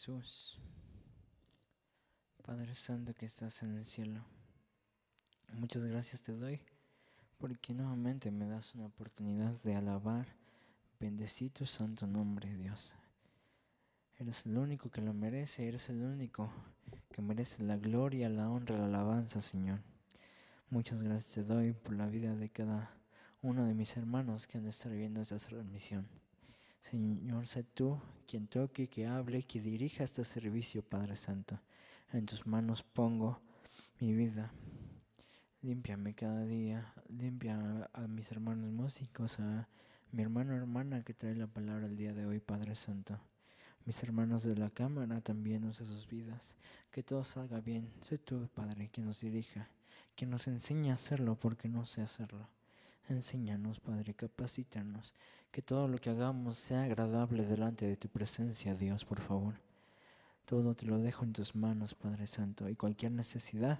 Jesús, Padre Santo que estás en el cielo, muchas gracias te doy porque nuevamente me das una oportunidad de alabar, bendecir tu santo nombre, Dios. Eres el único que lo merece, eres el único que merece la gloria, la honra, la alabanza, Señor. Muchas gracias te doy por la vida de cada uno de mis hermanos que han de estar viendo esta transmisión. Señor, sé tú quien toque, que hable, que dirija este servicio, Padre Santo. En tus manos pongo mi vida. Límpiame cada día, limpia a mis hermanos músicos, a mi hermano o hermana que trae la palabra el día de hoy, Padre Santo. Mis hermanos de la cámara también usa sus vidas. Que todo salga bien. Sé tú, Padre, quien nos dirija, quien nos enseñe a hacerlo porque no sé hacerlo. Enséñanos, Padre, capacítanos, que todo lo que hagamos sea agradable delante de tu presencia, Dios, por favor. Todo te lo dejo en tus manos, Padre Santo, y cualquier necesidad,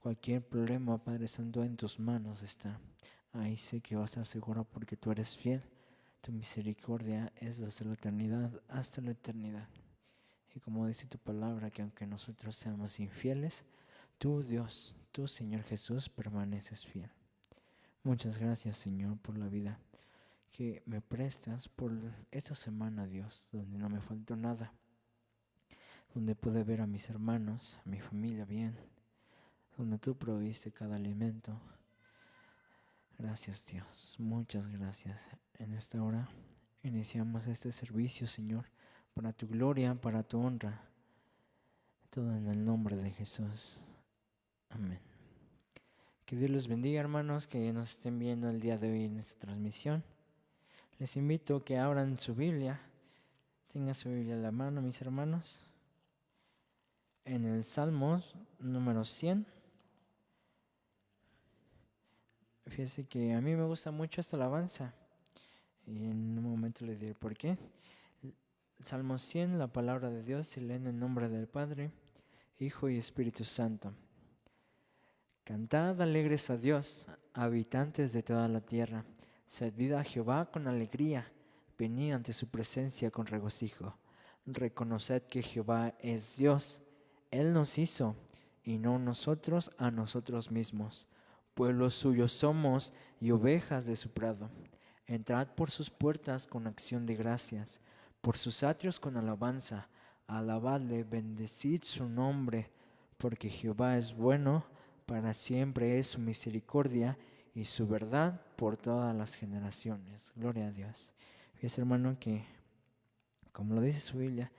cualquier problema, Padre Santo, en tus manos está. Ahí sé que vas a estar seguro porque tú eres fiel. Tu misericordia es desde la eternidad hasta la eternidad. Y como dice tu palabra, que aunque nosotros seamos infieles, tú, Dios, tú, Señor Jesús, permaneces fiel. Muchas gracias, Señor, por la vida que me prestas, por esta semana, Dios, donde no me faltó nada, donde pude ver a mis hermanos, a mi familia bien, donde tú proviste cada alimento. Gracias, Dios, muchas gracias. En esta hora iniciamos este servicio, Señor, para tu gloria, para tu honra, todo en el nombre de Jesús. Amén. Que Dios los bendiga, hermanos, que nos estén viendo el día de hoy en esta transmisión. Les invito a que abran su Biblia, tengan su Biblia a la mano, mis hermanos, en el Salmo número 100. Fíjense que a mí me gusta mucho esta alabanza y en un momento les diré por qué. Salmo 100, la palabra de Dios se lee en el nombre del Padre, Hijo y Espíritu Santo. Cantad alegres a Dios, habitantes de toda la tierra. Servid a Jehová con alegría, venid ante su presencia con regocijo. Reconoced que Jehová es Dios, Él nos hizo, y no nosotros a nosotros mismos. Pueblo suyo somos y ovejas de su prado. Entrad por sus puertas con acción de gracias, por sus atrios con alabanza. Alabadle, bendecid su nombre, porque Jehová es bueno, para siempre es su misericordia y su verdad por todas las generaciones. Gloria a Dios. Fíjese, hermano, que como lo dice su Biblia,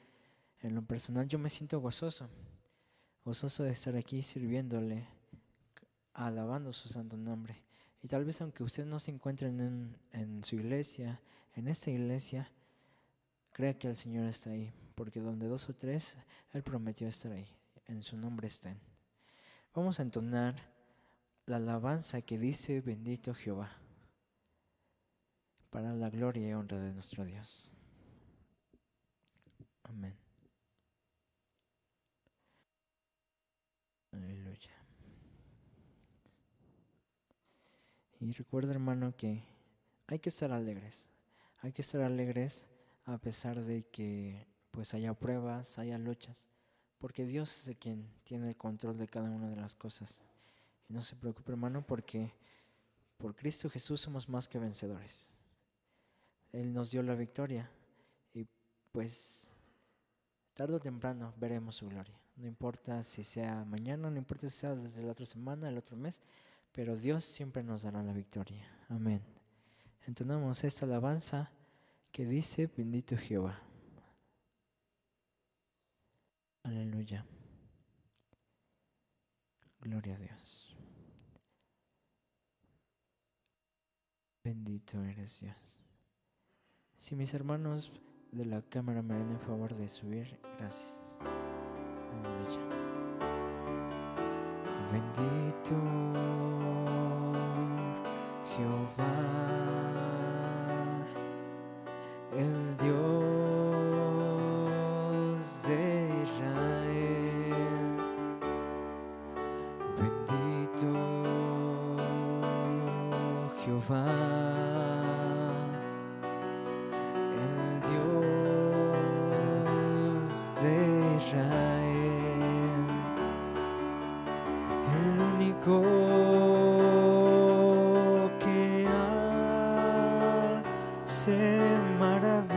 en lo personal yo me siento gozoso de estar aquí sirviéndole, alabando su santo nombre. Y tal vez aunque usted no se encuentre en su iglesia, en esta iglesia, crea que el Señor está ahí, porque donde dos o tres, Él prometió estar ahí, en su nombre estén. Vamos a entonar la alabanza que dice: bendito Jehová, para la gloria y honra de nuestro Dios. Amén. Aleluya. Y recuerda, hermano, que hay que estar alegres. Hay que estar alegres a pesar de que pues haya pruebas, haya luchas, porque Dios es el quien tiene el control de cada una de las cosas. Y no se preocupe, hermano, porque por Cristo Jesús somos más que vencedores. Él nos dio la victoria y pues tarde o temprano veremos su gloria. No importa si sea mañana, no importa si sea desde la otra semana, el otro mes, pero Dios siempre nos dará la victoria. Amén. Entonamos esta alabanza que dice: bendito Jehová. Aleluya. Gloria a Dios. Bendito eres Dios. Si mis hermanos de la cámara me dan el favor de subir, gracias. Aleluya. Bendito Jehová, el Dios de Israel. Bendito Jehová, el Dios de Israel, el único que hace maravillas.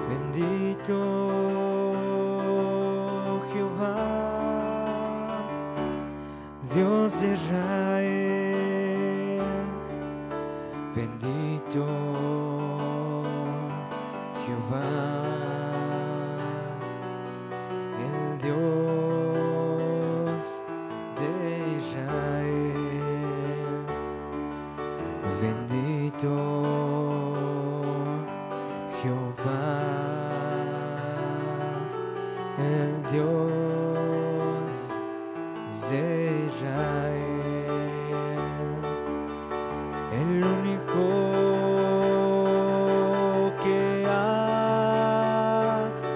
Bendito Jehová, Dios de Israel. Bendito Jehová, el Dios de Israel. Bendito Jehová, el Dios de Israel, el único que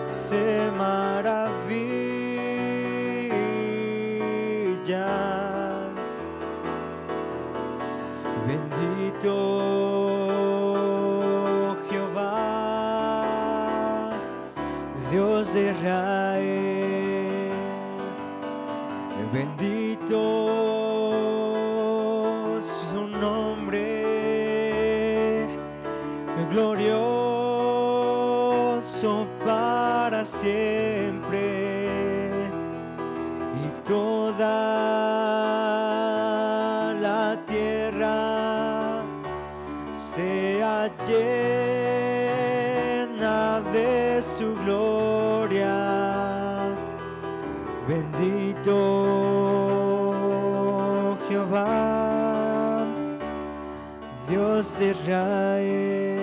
hace maravillas. Bendito Jehová, Dios de Israel. Bendito su nombre, glorioso para siempre, y toda la tierra sea llena de su gloria. Bendito Jehová, Dios de Israel.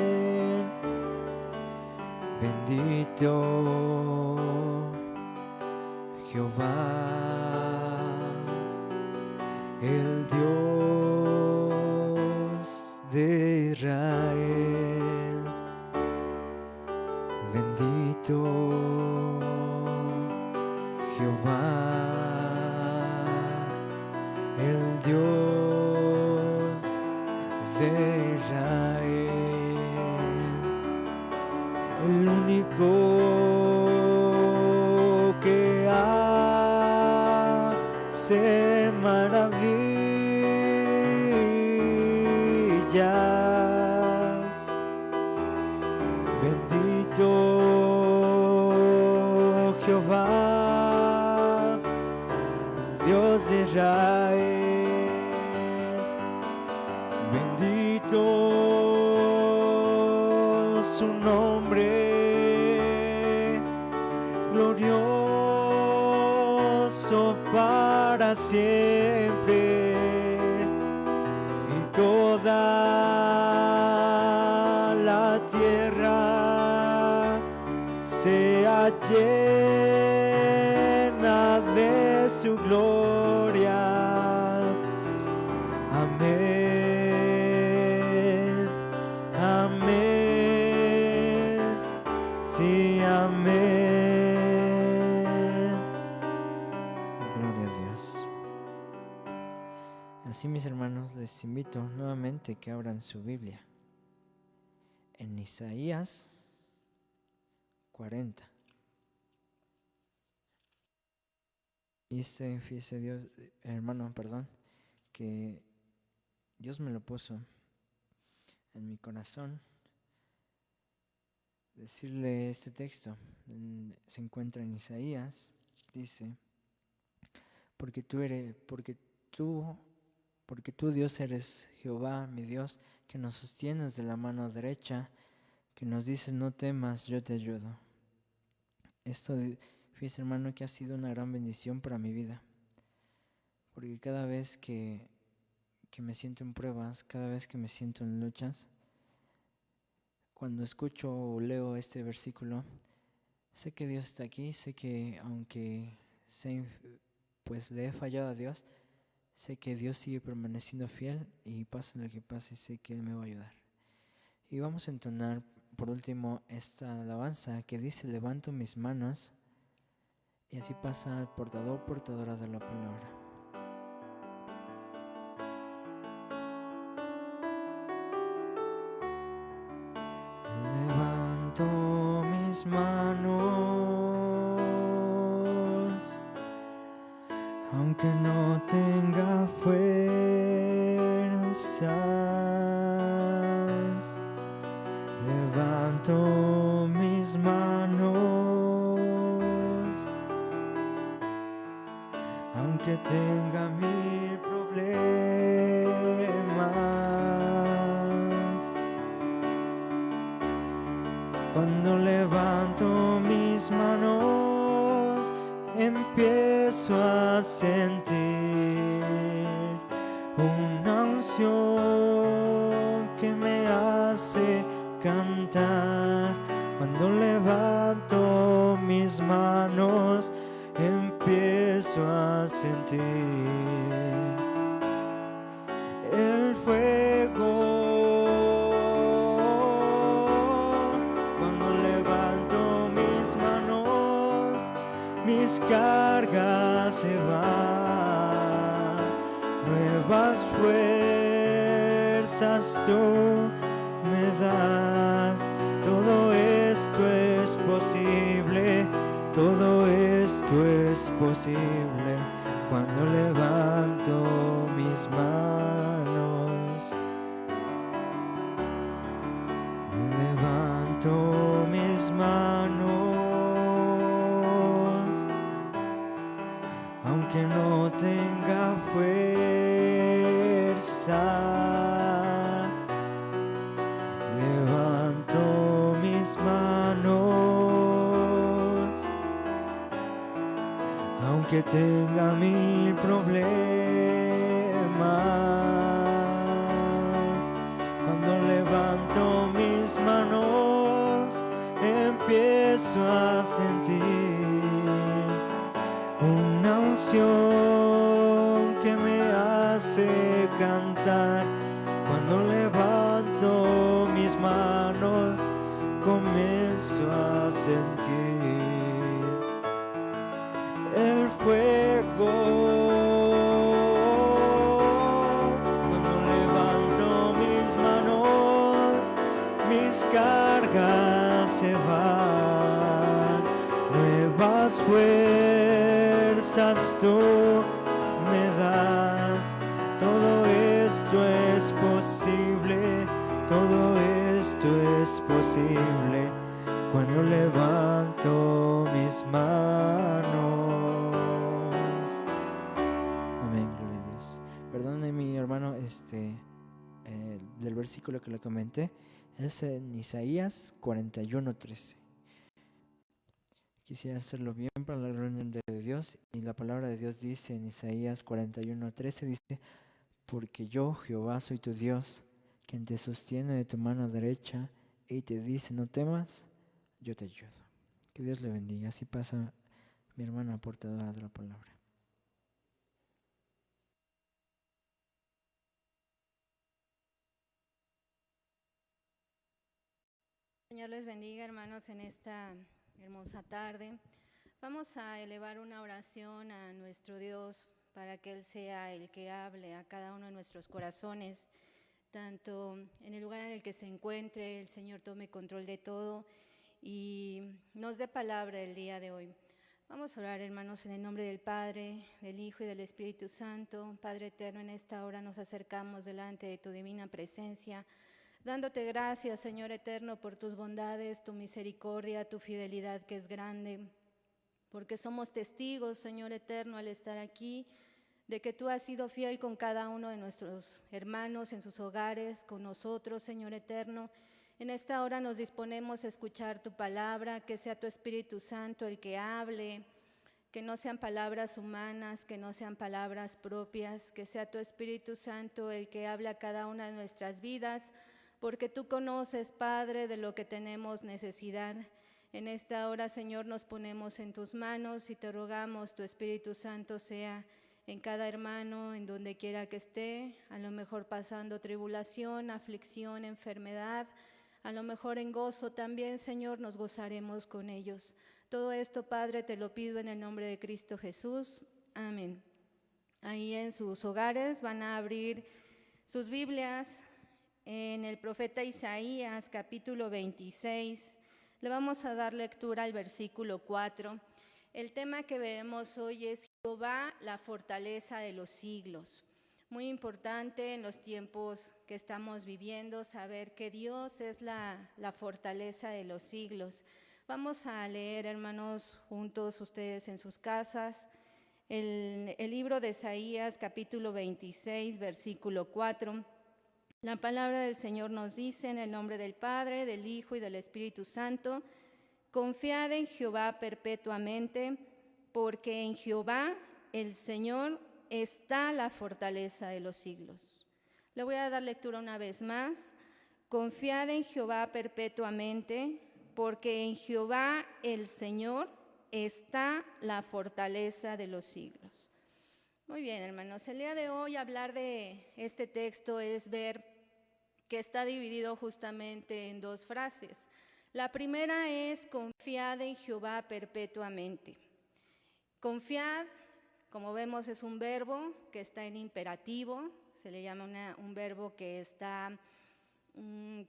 Bendito Jehová, el Dios de Israel. Bendito Jehová, el Dios de Israel, el único que hace maravillas. Bendito Jehová, Dios de Israel. Bendito su nombre, glorioso para siempre, y toda la tierra sea llena de su gloria. Amén, amén, sí, amén. Gloria a Dios. Así, mis hermanos, les invito nuevamente que abran su Biblia en Isaías 40. Y fíjese Dios, hermano, perdón, que Dios me lo puso en mi corazón. Decirle este texto, se encuentra en Isaías, dice: porque tú Dios eres Jehová, mi Dios, que nos sostienes de la mano derecha, que nos dices no temas, yo te ayudo. Esto, fíjese hermano, que ha sido una gran bendición para mi vida, porque cada vez que me siento en pruebas, cada vez que me siento en luchas, cuando escucho o leo este versículo, sé que Dios está aquí, sé que aunque pues le he fallado a Dios, sé que Dios sigue permaneciendo fiel, y pase lo que pase, sé que Él me va a ayudar. Y vamos a entonar por último esta alabanza que dice: levanto mis manos, y así pasa el portador, portadora de la palabra. aunque no tenga fuerzas, levanto mis manos, aunque tenga mil problemas. Cuando levanto mis manos, empiezo a sentir una unción que me hace cantar. Cuando levanto mis manos, empiezo a sentir el fuego. Cuando levanto mis manos, mis cargas se van, nuevas fuerzas tú me das. Todo esto es posible, todo esto es posible cuando levanto mis manos. Levanto mis manos, aunque no tenga fuerza. Levanto mis manos, aunque tenga mil problemas. Cuando levanto mis manos, empiezo a sentir una unción que me hace cantar. Cuando levanto mis manos, comienzo a sentir el fuego. Cuando levanto mis manos, mis cargas se van, nuevas fuerzas tú me das. Todo esto es posible, todo esto es posible cuando levanto mis manos. Amén, gloria a Dios. Perdóneme mi hermano, del versículo que le comenté es en Isaías 41:13. Quisiera hacerlo bien para la gloria de Dios, y la palabra de Dios dice en Isaías 41:13, dice: porque yo, Jehová, soy tu Dios, quien te sostiene de tu mano derecha y te dice: no temas, yo te ayudo. Que Dios le bendiga. Así pasa mi hermana portadora de la palabra. Señor les bendiga, hermanos, en esta hermosa tarde. Vamos a elevar una oración a nuestro Dios para que Él sea el que hable a cada uno de nuestros corazones, tanto en el lugar en el que se encuentre. El Señor tome control de todo y nos dé palabra el día de hoy. Vamos a orar, hermanos, en el nombre del Padre, del Hijo y del Espíritu Santo. Padre eterno, en esta hora nos acercamos delante de tu divina presencia, dándote gracias, Señor eterno, por tus bondades, tu misericordia, tu fidelidad que es grande, porque somos testigos, Señor eterno, al estar aquí, de que tú has sido fiel con cada uno de nuestros hermanos en sus hogares, con nosotros, Señor eterno. En esta hora nos disponemos a escuchar tu palabra, que sea tu Espíritu Santo el que hable, que no sean palabras humanas, que no sean palabras propias, que sea tu Espíritu Santo el que hable a cada una de nuestras vidas, porque tú conoces, Padre, de lo que tenemos necesidad. En esta hora, Señor, nos ponemos en tus manos y te rogamos tu Espíritu Santo sea en cada hermano, en donde quiera que esté, a lo mejor pasando tribulación, aflicción, enfermedad, a lo mejor en gozo también, Señor, nos gozaremos con ellos. Todo esto, Padre, te lo pido en el nombre de Cristo Jesús. Amén. Ahí en sus hogares van a abrir sus Biblias en el profeta Isaías, capítulo 26. Le vamos a dar lectura al versículo 4. El tema que veremos hoy es Jehová la fortaleza de los siglos. Muy importante en los tiempos que estamos viviendo saber que Dios es la fortaleza de los siglos. Vamos a leer, hermanos, juntos ustedes en sus casas, el libro de Isaías, capítulo 26, versículo 4. La palabra del Señor nos dice, en el nombre del Padre, del Hijo y del Espíritu Santo: confiad en Jehová perpetuamente, porque en Jehová, el Señor, está la fortaleza de los siglos. Le voy a dar lectura una vez más. Confiad en Jehová perpetuamente, porque en Jehová, el Señor, está la fortaleza de los siglos. Muy bien, hermanos, el día de hoy hablar de este texto es ver que está dividido justamente en dos frases. La primera es: confiad en Jehová perpetuamente. Confiad, como vemos, es un verbo que está en imperativo, se le llama un verbo que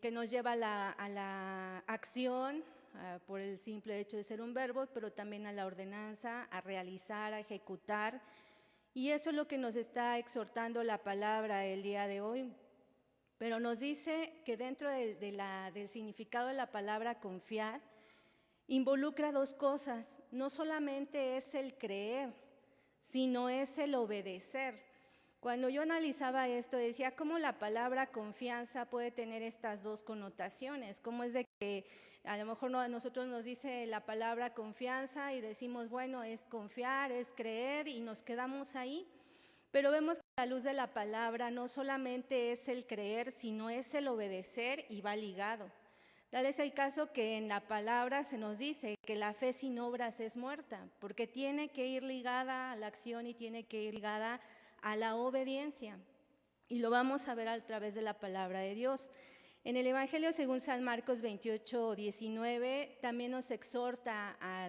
que nos lleva a la acción, por el simple hecho de ser un verbo, pero también a la ordenanza, a realizar, a ejecutar. Y eso es lo que nos está exhortando la palabra el día de hoy. Pero nos dice que dentro del significado de la palabra confiar, involucra dos cosas. No solamente es el creer, sino es el obedecer. Cuando yo analizaba esto, decía cómo la palabra confianza puede tener estas dos connotaciones. Cómo es de que a lo mejor a nosotros nos dice la palabra confianza y decimos, bueno, es confiar, es creer, y nos quedamos ahí. Pero vemos que a la luz de la palabra no solamente es el creer, sino es el obedecer, y va ligado. Tal es el caso que en la palabra se nos dice que la fe sin obras es muerta, porque tiene que ir ligada a la acción y tiene que ir ligada a la obediencia. Y lo vamos a ver a través de la palabra de Dios. En el Evangelio según San Marcos 28, 19, también nos exhorta a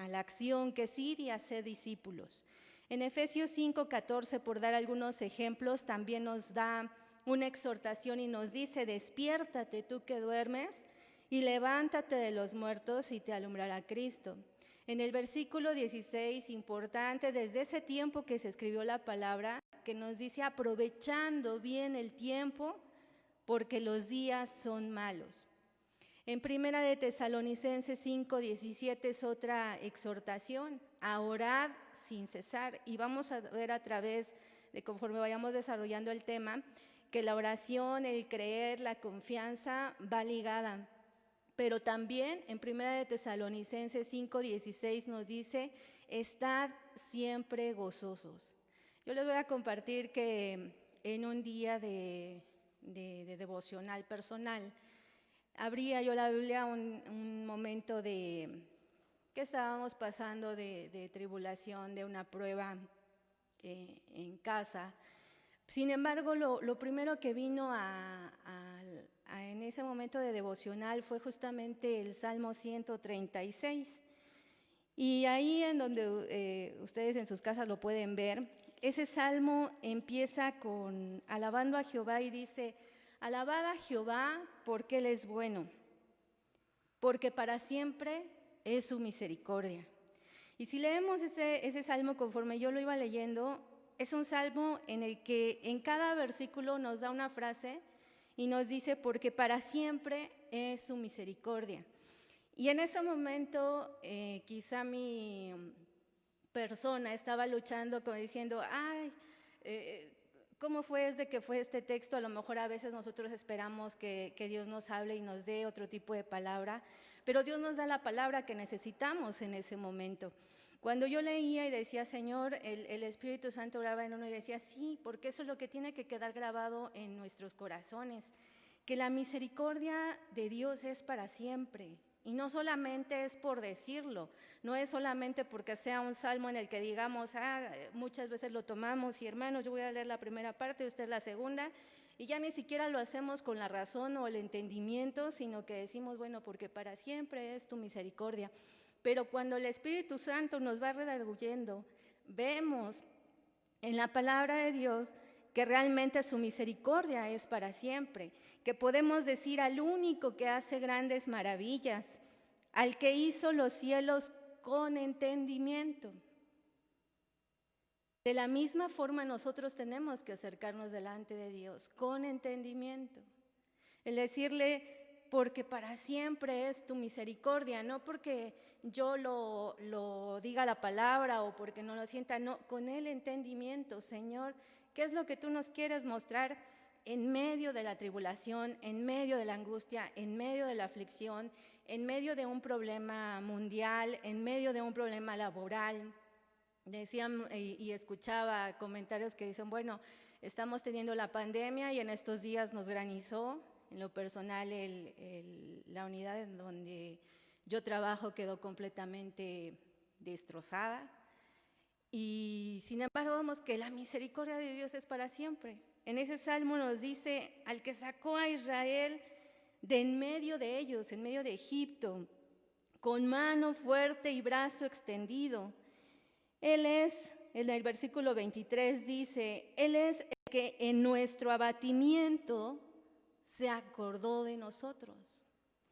la acción, que sí, y a ser discípulos. En Efesios 5, 14, por dar algunos ejemplos, también nos da una exhortación y nos dice: despiértate tú que duermes, y levántate de los muertos, y te alumbrará Cristo. En el versículo 16, importante, desde ese tiempo que se escribió la palabra, que nos dice: aprovechando bien el tiempo, porque los días son malos. En Primera de Tesalonicenses 5, 17 es otra exhortación: a orar sin cesar. Y vamos a ver a través de, conforme vayamos desarrollando el tema, que la oración, el creer, la confianza va ligada. Pero también en Primera de Tesalonicenses 5, 16 nos dice: estad siempre gozosos. Yo les voy a compartir que en un día de devocional personal, abría yo la Biblia un momento que estábamos pasando de tribulación, de una prueba en casa. Sin embargo, lo primero que vino en ese momento de devocional fue justamente el Salmo 136. Y ahí en donde ustedes en sus casas lo pueden ver, ese salmo empieza con alabando a Jehová y dice: alabad a Jehová porque Él es bueno, porque para siempre es su misericordia. Y si leemos ese salmo conforme yo lo iba leyendo, es un salmo en el que en cada versículo nos da una frase y nos dice: porque para siempre es su misericordia. Y en ese momento quizá mi persona estaba luchando, como diciendo: ay, ¿cómo fue desde que fue este texto? A lo mejor a veces nosotros esperamos que Dios nos hable y nos dé otro tipo de palabra, pero Dios nos da la palabra que necesitamos en ese momento. Cuando yo leía y decía: Señor, el Espíritu Santo oraba en uno y decía: sí, porque eso es lo que tiene que quedar grabado en nuestros corazones, que la misericordia de Dios es para siempre. Y no solamente es por decirlo, no es solamente porque sea un salmo en el que digamos: muchas veces lo tomamos y hermanos, yo voy a leer la primera parte y usted la segunda, y ya ni siquiera lo hacemos con la razón o el entendimiento, sino que decimos: bueno, porque para siempre es tu misericordia. Pero cuando el Espíritu Santo nos va redarguyendo, vemos en la palabra de Dios que realmente su misericordia es para siempre, que podemos decir al único que hace grandes maravillas, al que hizo los cielos con entendimiento. De la misma forma nosotros tenemos que acercarnos delante de Dios con entendimiento. El decirle, porque para siempre es tu misericordia, no porque yo lo diga la palabra o porque no lo sienta, no, con el entendimiento, Señor, ¿qué es lo que tú nos quieres mostrar en medio de la tribulación, en medio de la angustia, en medio de la aflicción, en medio de un problema mundial, en medio de un problema laboral? Decían y escuchaba comentarios que dicen, bueno, estamos teniendo la pandemia y en estos días nos granizó. En lo personal, la unidad en donde yo trabajo quedó completamente destrozada. Y sin embargo, vemos que la misericordia de Dios es para siempre. En ese salmo nos dice, al que sacó a Israel de en medio de ellos, en medio de Egipto, con mano fuerte y brazo extendido. Él es, en el versículo 23 dice, Él es el que en nuestro abatimiento se acordó de nosotros.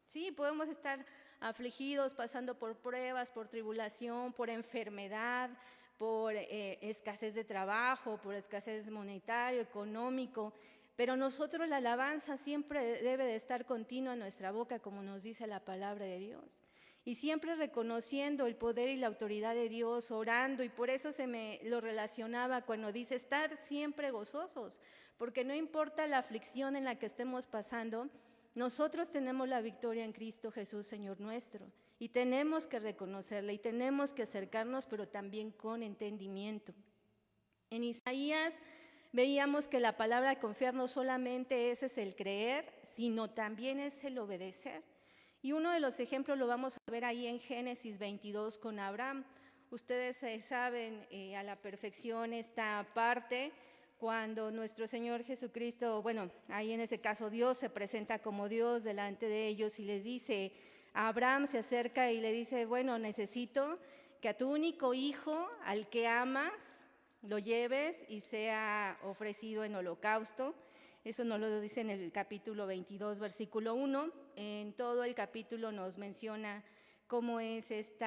Sí, podemos estar afligidos, pasando por pruebas, por tribulación, por enfermedad, por escasez de trabajo, por escasez monetario, económico, pero nosotros la alabanza siempre debe de estar continua en nuestra boca, como nos dice la palabra de Dios. Y siempre reconociendo el poder y la autoridad de Dios, orando, y por eso se me lo relacionaba cuando dice, estar siempre gozosos, porque no importa la aflicción en la que estemos pasando, nosotros tenemos la victoria en Cristo Jesús, Señor nuestro, y tenemos que reconocerla y tenemos que acercarnos, pero también con entendimiento. En Isaías veíamos que la palabra confiar no solamente es el creer, sino también es el obedecer. Y uno de los ejemplos lo vamos a ver ahí en Génesis 22 con Abraham. Ustedes saben a la perfección esta parte cuando nuestro Señor Jesucristo, bueno, ahí en ese caso Dios se presenta como Dios delante de ellos y les dice, a Abraham se acerca y le dice, bueno, necesito que a tu único hijo, al que amas, lo lleves y sea ofrecido en holocausto. Eso nos lo dice en el capítulo 22, versículo 1. En todo el capítulo nos menciona cómo es este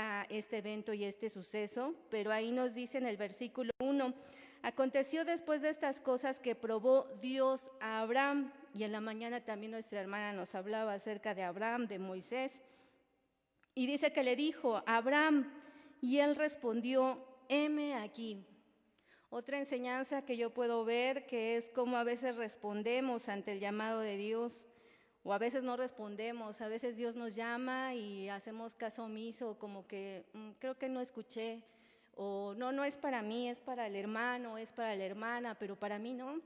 evento y este suceso, pero ahí nos dice en el versículo 1, aconteció después de estas cosas que probó Dios a Abraham, y en la mañana también nuestra hermana nos hablaba acerca de Abraham, de Moisés, y dice que le dijo, Abraham, y él respondió, heme aquí. Otra enseñanza que yo puedo ver que es cómo a veces respondemos ante el llamado de Dios o a veces no respondemos, a veces Dios nos llama y hacemos caso omiso, como que creo que no escuché o no es para mí, es para el hermano, es para la hermana, pero para mí no.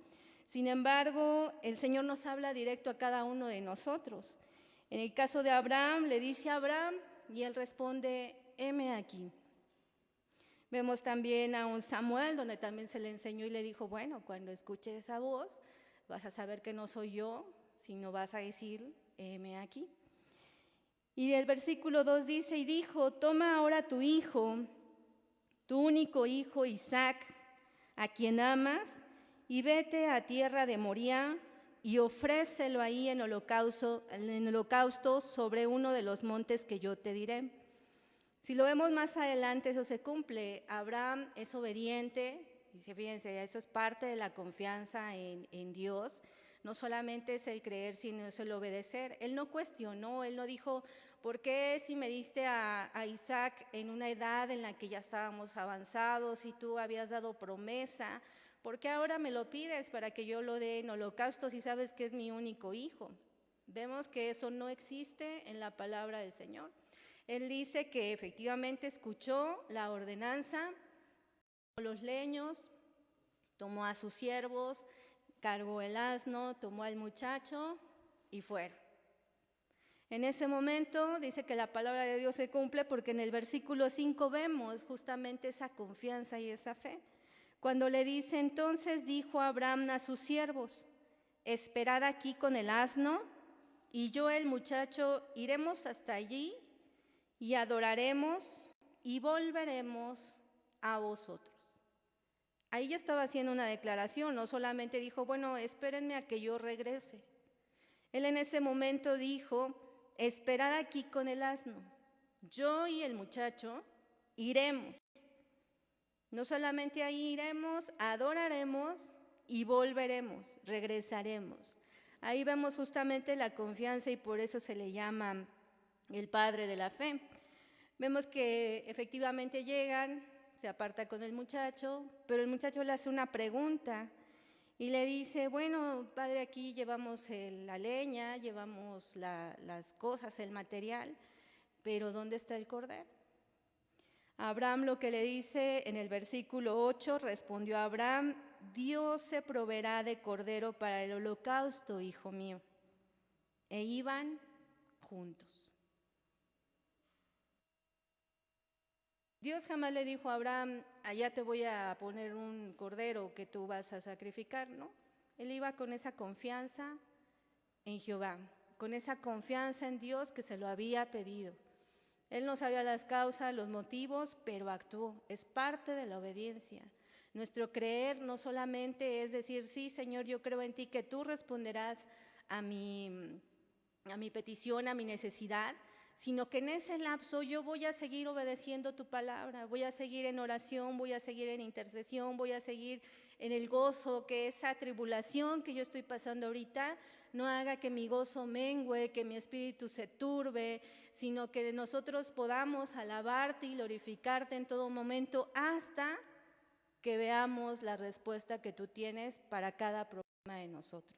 Sin embargo, el Señor nos habla directo a cada uno de nosotros. En el caso de Abraham, le dice a Abraham y él responde, heme aquí. Vemos también a un Samuel, donde también se le enseñó y le dijo, bueno, cuando escuches esa voz, vas a saber que no soy yo, sino vas a decir, heme aquí. Y el versículo 2 dice, y dijo, toma ahora tu hijo, tu único hijo Isaac, a quien amas, y vete a tierra de Moriah, y ofrécelo ahí en holocausto sobre uno de los montes que yo te diré. Si lo vemos más adelante, eso se cumple. Abraham es obediente, y fíjense, eso es parte de la confianza en Dios. No solamente es el creer, sino es el obedecer. Él no cuestionó, él no dijo, ¿por qué si me diste a Isaac en una edad en la que ya estábamos avanzados y tú habías dado promesa? ¿Por qué ahora me lo pides para que yo lo dé en holocausto si sabes que es mi único hijo? Vemos que eso no existe en la palabra del Señor. Él dice que efectivamente escuchó la ordenanza, tomó los leños, tomó a sus siervos, cargó el asno, tomó al muchacho y fueron. En ese momento dice que la palabra de Dios se cumple porque en el versículo 5 vemos justamente esa confianza y esa fe. Cuando le dice, entonces dijo Abraham a sus siervos, esperad aquí con el asno y yo el muchacho iremos hasta allí y adoraremos y volveremos a vosotros. Ahí ya estaba haciendo una declaración, no solamente dijo, bueno, espérenme a que yo regrese. Él en ese momento dijo, esperad aquí con el asno, yo y el muchacho iremos. No solamente ahí iremos, adoraremos y volveremos, regresaremos. Ahí vemos justamente la confianza y por eso se le llama el padre de la fe. Vemos que efectivamente llegan, se aparta con el muchacho, pero el muchacho le hace una pregunta y le dice, bueno, padre, aquí llevamos la leña, llevamos las cosas, el material, pero ¿dónde está el cordero? Abraham lo que le dice en el versículo 8, respondió a Abraham, Dios se proveerá de cordero para el holocausto, hijo mío. E iban juntos. Dios jamás le dijo a Abraham, allá te voy a poner un cordero que tú vas a sacrificar, ¿no? Él iba con esa confianza en Jehová, con esa confianza en Dios que se lo había pedido. Él no sabía las causas, los motivos, pero actuó. Es parte de la obediencia. Nuestro creer no solamente es decir, sí, Señor, yo creo en ti, que tú responderás a mi petición, a mi necesidad, sino que en ese lapso yo voy a seguir obedeciendo tu palabra, voy a seguir en oración, voy a seguir en intercesión, voy a seguir en el gozo, que esa tribulación que yo estoy pasando ahorita no haga que mi gozo mengüe, que mi espíritu se turbe, sino que nosotros podamos alabarte y glorificarte en todo momento hasta que veamos la respuesta que tú tienes para cada problema de nosotros.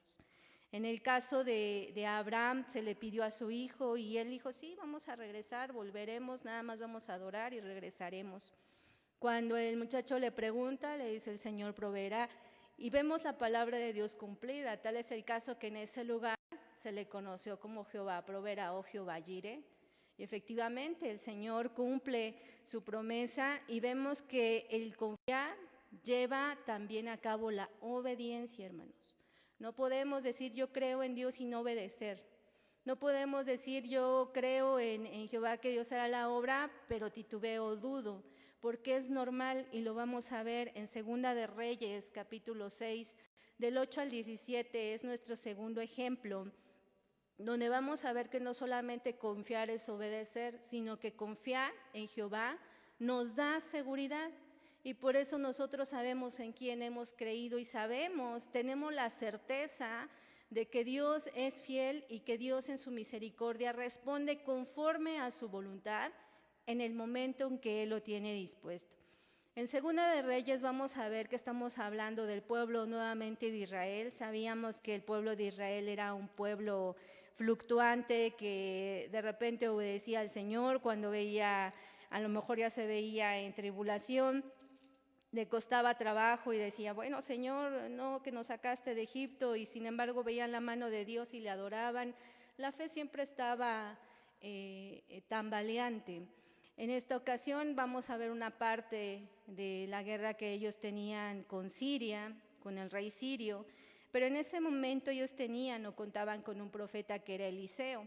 En el caso de Abraham se le pidió a su hijo y él dijo, sí, vamos a regresar, volveremos, nada más vamos a adorar y regresaremos. Cuando el muchacho le pregunta, le dice, el Señor proveerá. Y vemos la palabra de Dios cumplida. Tal es el caso que en ese lugar se le conoció como Jehová proveerá o Jehová Jireh. Y efectivamente el Señor cumple su promesa y vemos que el confiar lleva también a cabo la obediencia, hermanos. No podemos decir yo creo en Dios y no obedecer. No podemos decir yo creo en Jehová que Dios hará la obra, pero titubeo o dudo, porque es normal y lo vamos a ver en Segunda de Reyes, capítulo 6, del 8 al 17, es nuestro segundo ejemplo, donde vamos a ver que no solamente confiar es obedecer, sino que confiar en Jehová nos da seguridad. Y por eso nosotros sabemos en quién hemos creído y sabemos, tenemos la certeza de que Dios es fiel y que Dios en su misericordia responde conforme a su voluntad en el momento en que Él lo tiene dispuesto. En Segunda de Reyes vamos a ver que estamos hablando del pueblo nuevamente de Israel. Sabíamos que el pueblo de Israel era un pueblo fluctuante que de repente obedecía al Señor cuando veía, a lo mejor ya se veía en tribulación, le costaba trabajo y decía, bueno, Señor, no que nos sacaste de Egipto, y sin embargo veían la mano de Dios y le adoraban. La fe siempre estaba tambaleante. En esta ocasión vamos a ver una parte de la guerra que ellos tenían con Siria, con el rey sirio, pero en ese momento ellos tenían o contaban con un profeta que era Eliseo.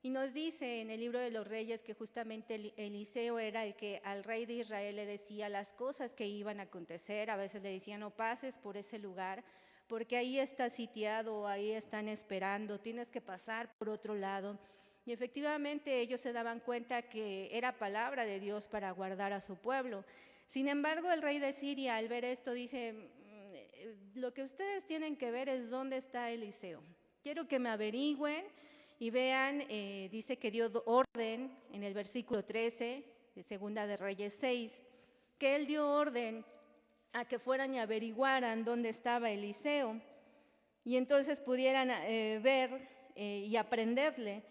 Y nos dice en el libro de los Reyes que justamente Eliseo era el que al rey de Israel le decía las cosas que iban a acontecer. A veces le decía, no pases por ese lugar, porque ahí está sitiado, ahí están esperando, tienes que pasar por otro lado. Y efectivamente ellos se daban cuenta que era palabra de Dios para guardar a su pueblo. Sin embargo, el rey de Siria al ver esto dice, lo que ustedes tienen que ver es dónde está Eliseo. Quiero que me averigüen y vean, dice que dio orden en el versículo 13 de Segunda de Reyes 6, que él dio orden a que fueran y averiguaran dónde estaba Eliseo y entonces pudieran ver y aprenderle.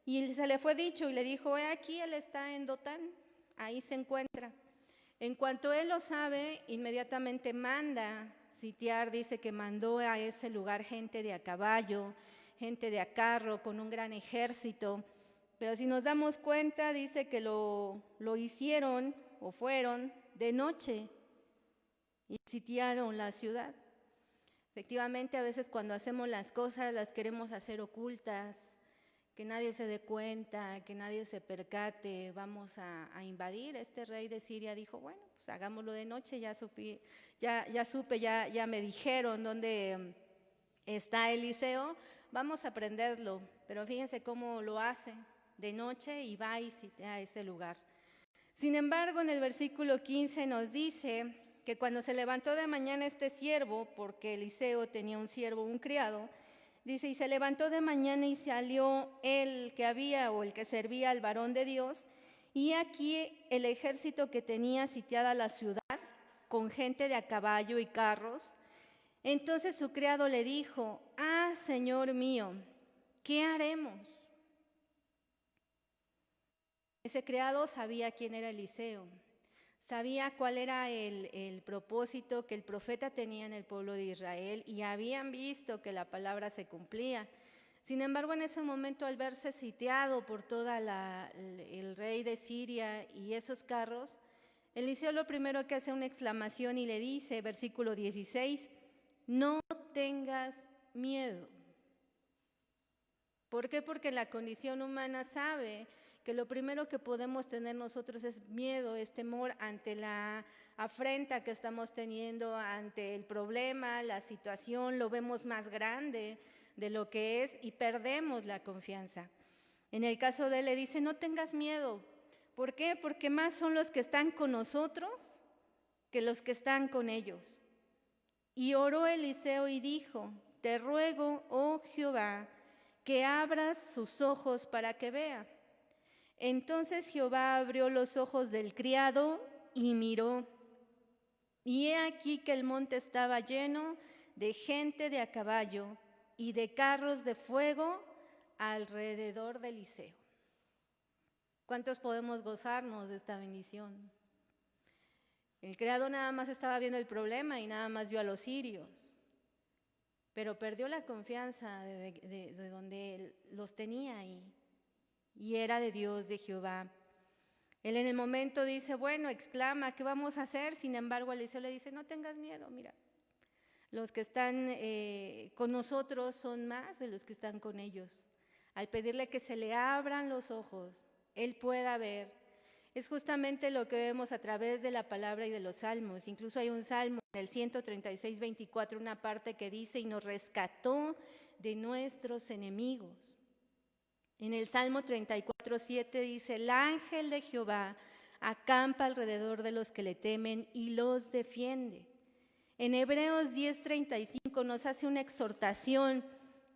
Y se le fue dicho y le dijo, aquí él está en Dotán, ahí se encuentra. En cuanto él lo sabe, inmediatamente manda sitiar, dice que mandó a ese lugar gente de a caballo, gente de a carro, con un gran ejército. Pero si nos damos cuenta, dice que lo hicieron o fueron de noche y sitiaron la ciudad. Efectivamente, a veces cuando hacemos las cosas las queremos hacer ocultas, que nadie se dé cuenta, que nadie se percate, vamos a invadir. Este rey de Siria dijo, bueno, pues hagámoslo de noche, ya me dijeron dónde está Eliseo, vamos a prenderlo. Pero fíjense cómo lo hace de noche y va y sitea ese lugar. Sin embargo, en el versículo 15 nos dice que cuando se levantó de mañana este siervo, porque Eliseo tenía un siervo, un criado, dice, y se levantó de mañana y salió el que había o el que servía al varón de Dios, y aquí el ejército que tenía sitiada la ciudad, con gente de a caballo y carros. Entonces su criado le dijo, Señor mío, ¿qué haremos? Ese criado sabía quién era Eliseo, sabía cuál era el propósito que el profeta tenía en el pueblo de Israel y habían visto que la palabra se cumplía. Sin embargo, en ese momento, al verse sitiado por todo el rey de Siria y esos carros, Eliseo lo primero que hace una exclamación y le dice, versículo 16, no tengas miedo. ¿Por qué? Porque la condición humana sabe que lo primero que podemos tener nosotros es miedo, es temor ante la afrenta que estamos teniendo, ante el problema, la situación, lo vemos más grande de lo que es y perdemos la confianza. En el caso de él le dice, no tengas miedo. ¿Por qué? Porque más son los que están con nosotros que los que están con ellos. Y oró Eliseo y dijo, te ruego, oh Jehová, que abras sus ojos para que vea. Entonces Jehová abrió los ojos del criado y miró. Y he aquí que el monte estaba lleno de gente de a caballo y de carros de fuego alrededor de Eliseo. ¿Cuántos podemos gozarnos de esta bendición? El criado nada más estaba viendo el problema y nada más vio a los sirios, pero perdió la confianza de donde él los tenía ahí, y era de Dios, de Jehová. Él en el momento dice, bueno, exclama, ¿qué vamos a hacer? Sin embargo, Eliseo le dice, no tengas miedo, mira, los que están con nosotros son más de los que están con ellos. Al pedirle que se le abran los ojos, él pueda ver. Es justamente lo que vemos a través de la palabra y de los salmos. Incluso hay un salmo en el 136, 24, una parte que dice, y nos rescató de nuestros enemigos. En el Salmo 34, 7 dice, el ángel de Jehová acampa alrededor de los que le temen y los defiende. En Hebreos 10, 35 nos hace una exhortación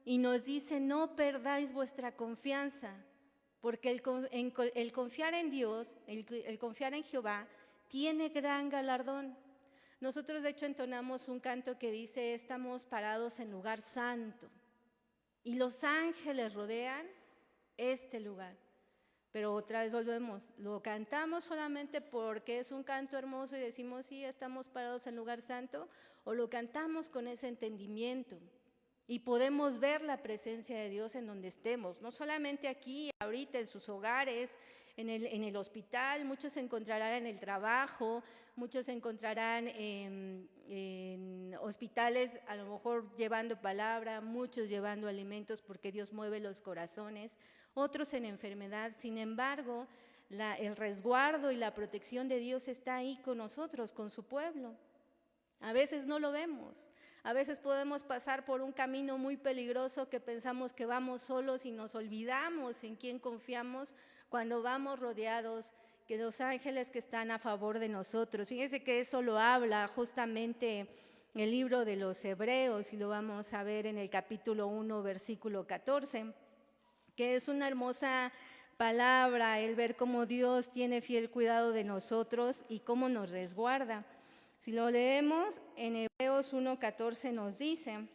y nos dice, no perdáis vuestra confianza, porque el confiar en Dios, el confiar en Jehová, tiene gran galardón. Nosotros de hecho entonamos un canto que dice, estamos parados en lugar santo, y los ángeles rodean este lugar. Pero otra vez volvemos, lo cantamos solamente porque es un canto hermoso y decimos, sí, estamos parados en lugar santo, o lo cantamos con ese entendimiento. Y podemos ver la presencia de Dios en donde estemos, no solamente aquí, ahorita, en sus hogares, en el hospital, muchos se encontrarán en el trabajo, muchos se encontrarán en hospitales, a lo mejor llevando palabra, muchos llevando alimentos porque Dios mueve los corazones, otros en enfermedad. Sin embargo, el resguardo y la protección de Dios está ahí con nosotros, con su pueblo. A veces no lo vemos. A veces podemos pasar por un camino muy peligroso que pensamos que vamos solos y nos olvidamos en quién confiamos cuando vamos rodeados, que los ángeles que están a favor de nosotros. Fíjense que eso lo habla justamente el libro de los Hebreos, y lo vamos a ver en el capítulo 1, versículo 14, que es una hermosa palabra, el ver cómo Dios tiene fiel cuidado de nosotros y cómo nos resguarda. Si lo leemos, en Hebreos 1:14 nos dice,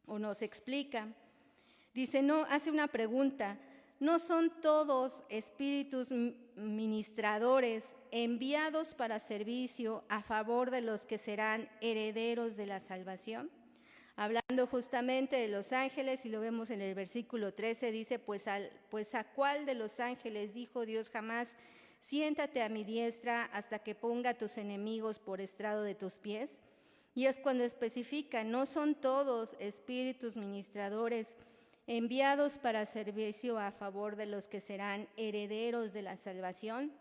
o nos explica, dice, no, hace una pregunta, ¿no son todos espíritus ministradores enviados para servicio a favor de los que serán herederos de la salvación? Hablando justamente de los ángeles, y lo vemos en el versículo 13, dice, pues a cuál de los ángeles dijo Dios jamás, siéntate a mi diestra hasta que ponga a tus enemigos por estrado de tus pies. Y es cuando especifica, no son todos espíritus ministradores enviados para servicio a favor de los que serán herederos de la salvación.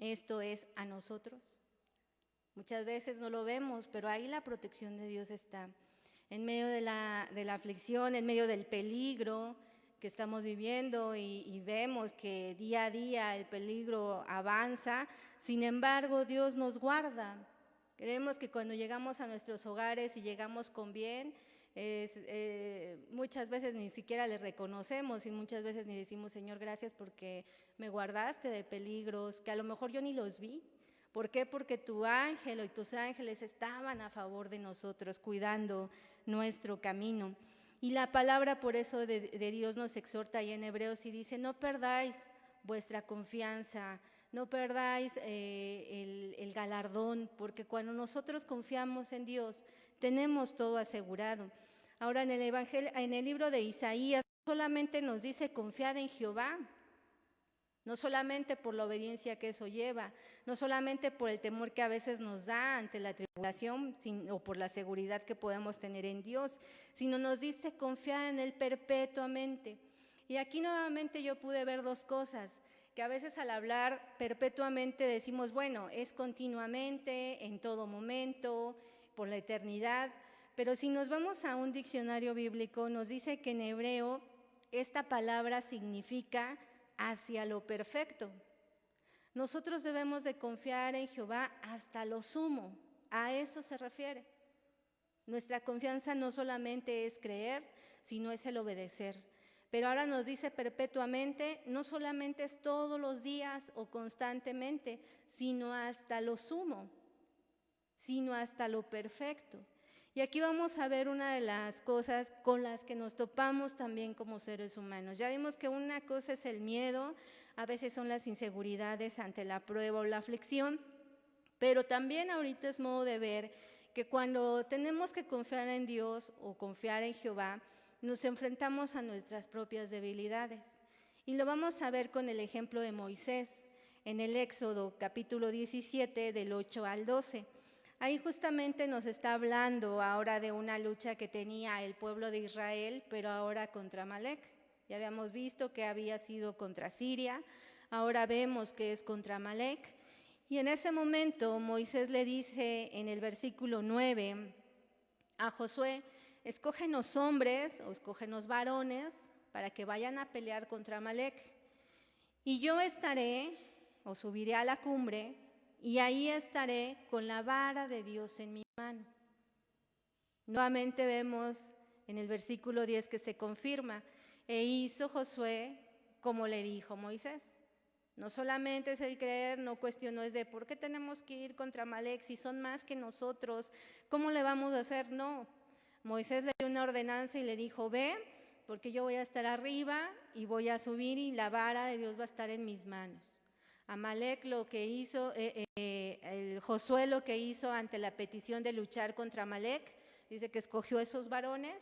Esto es a nosotros. Muchas veces no lo vemos, pero ahí la protección de Dios está. En medio de la aflicción, en medio del peligro, que estamos viviendo y vemos que día a día el peligro avanza. Sin embargo, Dios nos guarda. Creemos que cuando llegamos a nuestros hogares y llegamos con bien, muchas veces ni siquiera les reconocemos y muchas veces ni decimos, Señor, gracias porque me guardaste de peligros que a lo mejor yo ni los vi. ¿Por qué? Porque tu ángel y tus ángeles estaban a favor de nosotros, cuidando nuestro camino. Y la palabra por eso de Dios nos exhorta ahí en Hebreos y dice, no perdáis vuestra confianza, no perdáis el galardón, porque cuando nosotros confiamos en Dios, tenemos todo asegurado. Ahora en el libro de Isaías solamente nos dice confiad en Jehová, no solamente por la obediencia que eso lleva, no solamente por el temor que a veces nos da ante la tribulación o por la seguridad que podemos tener en Dios, sino nos dice confiar en Él perpetuamente. Y aquí nuevamente yo pude ver dos cosas, que a veces al hablar perpetuamente decimos, bueno, es continuamente, en todo momento, por la eternidad, pero si nos vamos a un diccionario bíblico, nos dice que en hebreo esta palabra significa hacia lo perfecto. Nosotros debemos de confiar en Jehová hasta lo sumo, a eso se refiere. Nuestra confianza no solamente es creer, sino es el obedecer. Pero ahora nos dice perpetuamente, no solamente es todos los días o constantemente, sino hasta lo sumo, sino hasta lo perfecto. Y aquí vamos a ver una de las cosas con las que nos topamos también como seres humanos. Ya vimos que una cosa es el miedo, a veces son las inseguridades ante la prueba o la aflicción, pero también ahorita es modo de ver que cuando tenemos que confiar en Dios o confiar en Jehová, nos enfrentamos a nuestras propias debilidades. Y lo vamos a ver con el ejemplo de Moisés en el Éxodo capítulo 17 del 8 al 12. Ahí justamente nos está hablando ahora de una lucha que tenía el pueblo de Israel, pero ahora contra Amalec. Ya habíamos visto que había sido contra Siria, ahora vemos que es contra Amalec. Y en ese momento Moisés le dice en el versículo 9 a Josué, escógenos hombres o escógenos varones para que vayan a pelear contra Amalec. Y yo estaré o subiré a la cumbre y ahí estaré con la vara de Dios en mi mano. Nuevamente vemos en el versículo 10 que se confirma, e hizo Josué como le dijo Moisés. No solamente es el creer, no cuestionó, es de por qué tenemos que ir contra Amalec si son más que nosotros, ¿cómo le vamos a hacer? No, Moisés le dio una ordenanza y le dijo, ve, porque yo voy a estar arriba y voy a subir y la vara de Dios va a estar en mis manos. Amalec lo que hizo, Josué lo que hizo ante la petición de luchar contra Amalec, dice que escogió esos varones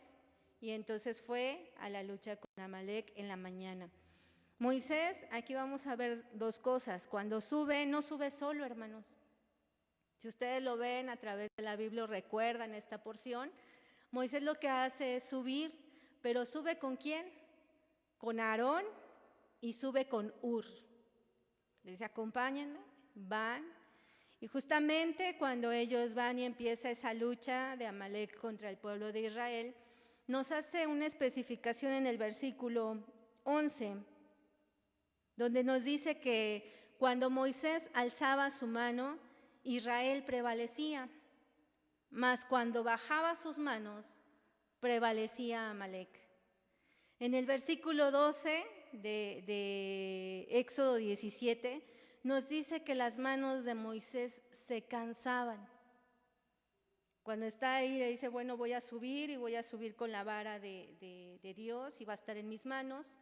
y entonces fue a la lucha con Amalec en la mañana. Moisés, aquí vamos a ver dos cosas. Cuando sube, no sube solo, hermanos. Si ustedes lo ven a través de la Biblia, recuerdan esta porción, Moisés lo que hace es subir, pero ¿sube con quién? Con Aarón y sube con Hur. Les acompáñenme, van. Y justamente cuando ellos van y empieza esa lucha de Amalec contra el pueblo de Israel, nos hace una especificación en el versículo 11, donde nos dice que cuando Moisés alzaba su mano, Israel prevalecía, mas cuando bajaba sus manos, prevalecía Amalec. En el versículo 12 de Éxodo 17, nos dice que las manos de Moisés se cansaban. Cuando está ahí le dice, bueno, voy a subir y voy a subir con la vara de Dios y va a estar en mis manos.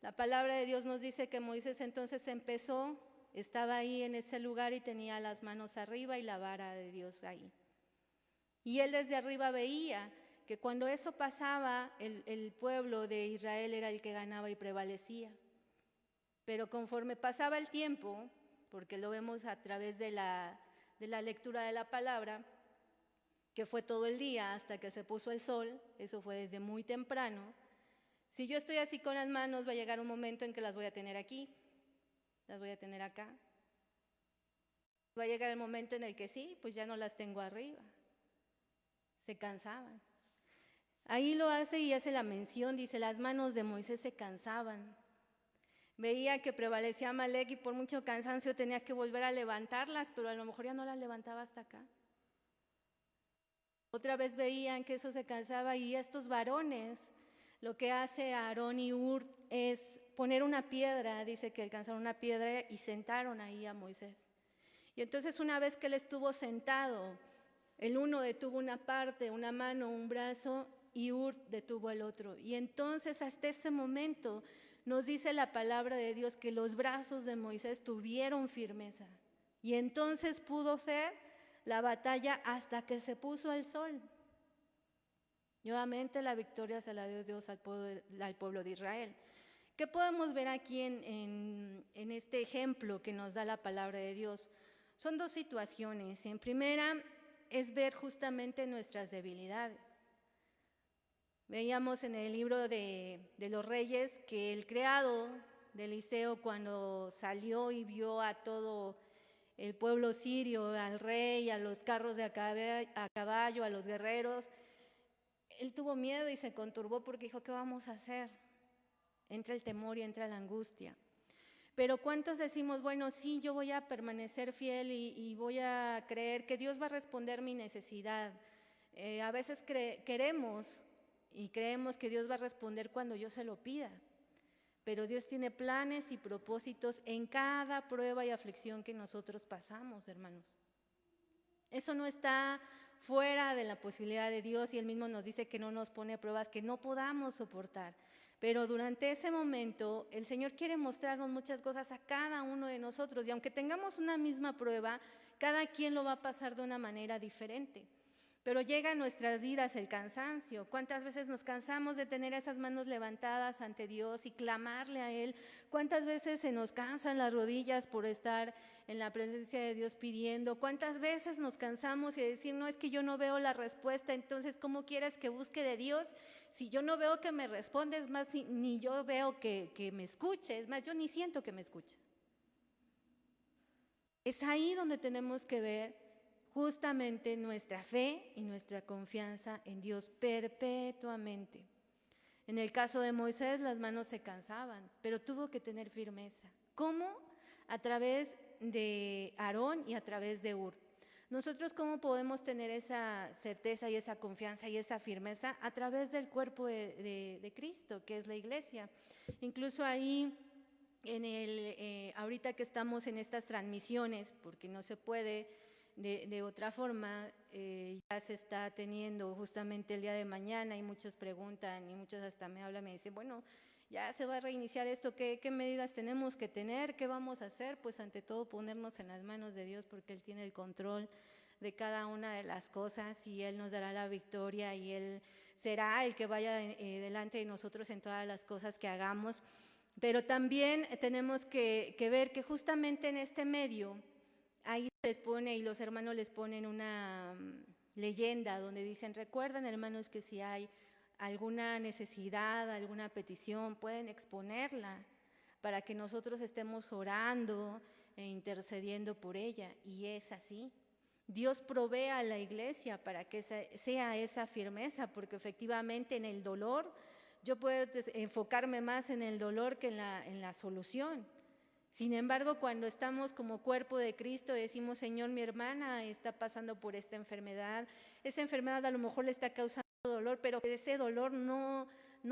La palabra de Dios nos dice que Moisés entonces empezó, estaba ahí en ese lugar y tenía las manos arriba y la vara de Dios ahí. Y él desde arriba veía que cuando eso pasaba, el pueblo de Israel era el que ganaba y prevalecía. Pero conforme pasaba el tiempo, porque lo vemos a través de la lectura de la palabra, que fue todo el día hasta que se puso el sol, eso fue desde muy temprano. Si yo estoy así con las manos, va a llegar un momento en que las voy a tener aquí, las voy a tener acá. Va a llegar el momento en el que sí, pues ya no las tengo arriba. Se cansaban. Ahí lo hace y hace la mención, dice, las manos de Moisés se cansaban. Veía que prevalecía Amalek y por mucho cansancio tenía que volver a levantarlas, pero a lo mejor ya no las levantaba hasta acá. Otra vez veían que eso se cansaba y estos varones, lo que hace Aarón y Hur es poner una piedra, dice que alcanzaron una piedra y sentaron ahí a Moisés. Y entonces una vez que él estuvo sentado, el uno detuvo una parte, una mano, un brazo, y Hur detuvo el otro. Y entonces hasta ese momento nos dice la palabra de Dios que los brazos de Moisés tuvieron firmeza. Y entonces pudo ser la batalla hasta que se puso el sol. Nuevamente la victoria se la dio Dios al pueblo de Israel. ¿Qué podemos ver aquí en este ejemplo que nos da la palabra de Dios? Son dos situaciones. En primera es ver justamente nuestras debilidades. Veíamos en el libro de los Reyes que el criado de Eliseo, cuando salió y vio a todo el pueblo sirio, al rey, a los carros a caballo, a los guerreros, él tuvo miedo y se conturbó porque dijo, ¿qué vamos a hacer? Entra el temor y entra la angustia. Pero ¿cuántos decimos, bueno, sí, yo voy a permanecer fiel y voy a creer que Dios va a responder mi necesidad? A veces queremos y creemos que Dios va a responder cuando yo se lo pida, pero Dios tiene planes y propósitos en cada prueba y aflicción que nosotros pasamos, hermanos. Eso no está fuera de la posibilidad de Dios y Él mismo nos dice que no nos pone pruebas que no podamos soportar. Pero durante ese momento el Señor quiere mostrarnos muchas cosas a cada uno de nosotros y aunque tengamos una misma prueba, cada quien lo va a pasar de una manera diferente. Pero llega a nuestras vidas el cansancio. ¿Cuántas veces nos cansamos de tener esas manos levantadas ante Dios y clamarle a Él? ¿Cuántas veces se nos cansan las rodillas por estar en la presencia de Dios pidiendo? ¿Cuántas veces nos cansamos y decir, no, es que yo no veo la respuesta, entonces ¿cómo quieres que busque de Dios? Si yo no veo que me responde, es más, ni yo veo que me escuche, es más, yo ni siento que me escuche. Es ahí donde tenemos que ver justamente nuestra fe y nuestra confianza en Dios perpetuamente. En el caso de Moisés, las manos se cansaban, pero tuvo que tener firmeza. ¿Cómo? A través de Aarón y a través de Hur. Nosotros, ¿cómo podemos tener esa certeza y esa confianza y esa firmeza? A través del cuerpo de Cristo, que es la iglesia. Incluso ahí, ahorita que estamos en estas transmisiones, porque no se puede de otra forma, ya se está teniendo justamente el día de mañana y muchos preguntan y muchos hasta me hablan, me dicen, bueno, ya se va a reiniciar esto, ¿qué medidas tenemos que tener? ¿Qué vamos a hacer? Pues ante todo ponernos en las manos de Dios porque Él tiene el control de cada una de las cosas y Él nos dará la victoria y Él será el que vaya delante de nosotros en todas las cosas que hagamos. Pero también tenemos que ver que justamente en este medio, ahí les pone y los hermanos les ponen una leyenda donde dicen, recuerden hermanos que si hay alguna necesidad, alguna petición, pueden exponerla para que nosotros estemos orando e intercediendo por ella. Y es así. Dios provee a la iglesia para que sea esa firmeza, porque efectivamente en el dolor, yo puedo enfocarme más en el dolor que en la solución. Sin embargo, cuando estamos como cuerpo de Cristo, decimos, Señor, mi hermana está pasando por esta enfermedad. Esa enfermedad a lo mejor le está causando dolor, pero que ese dolor no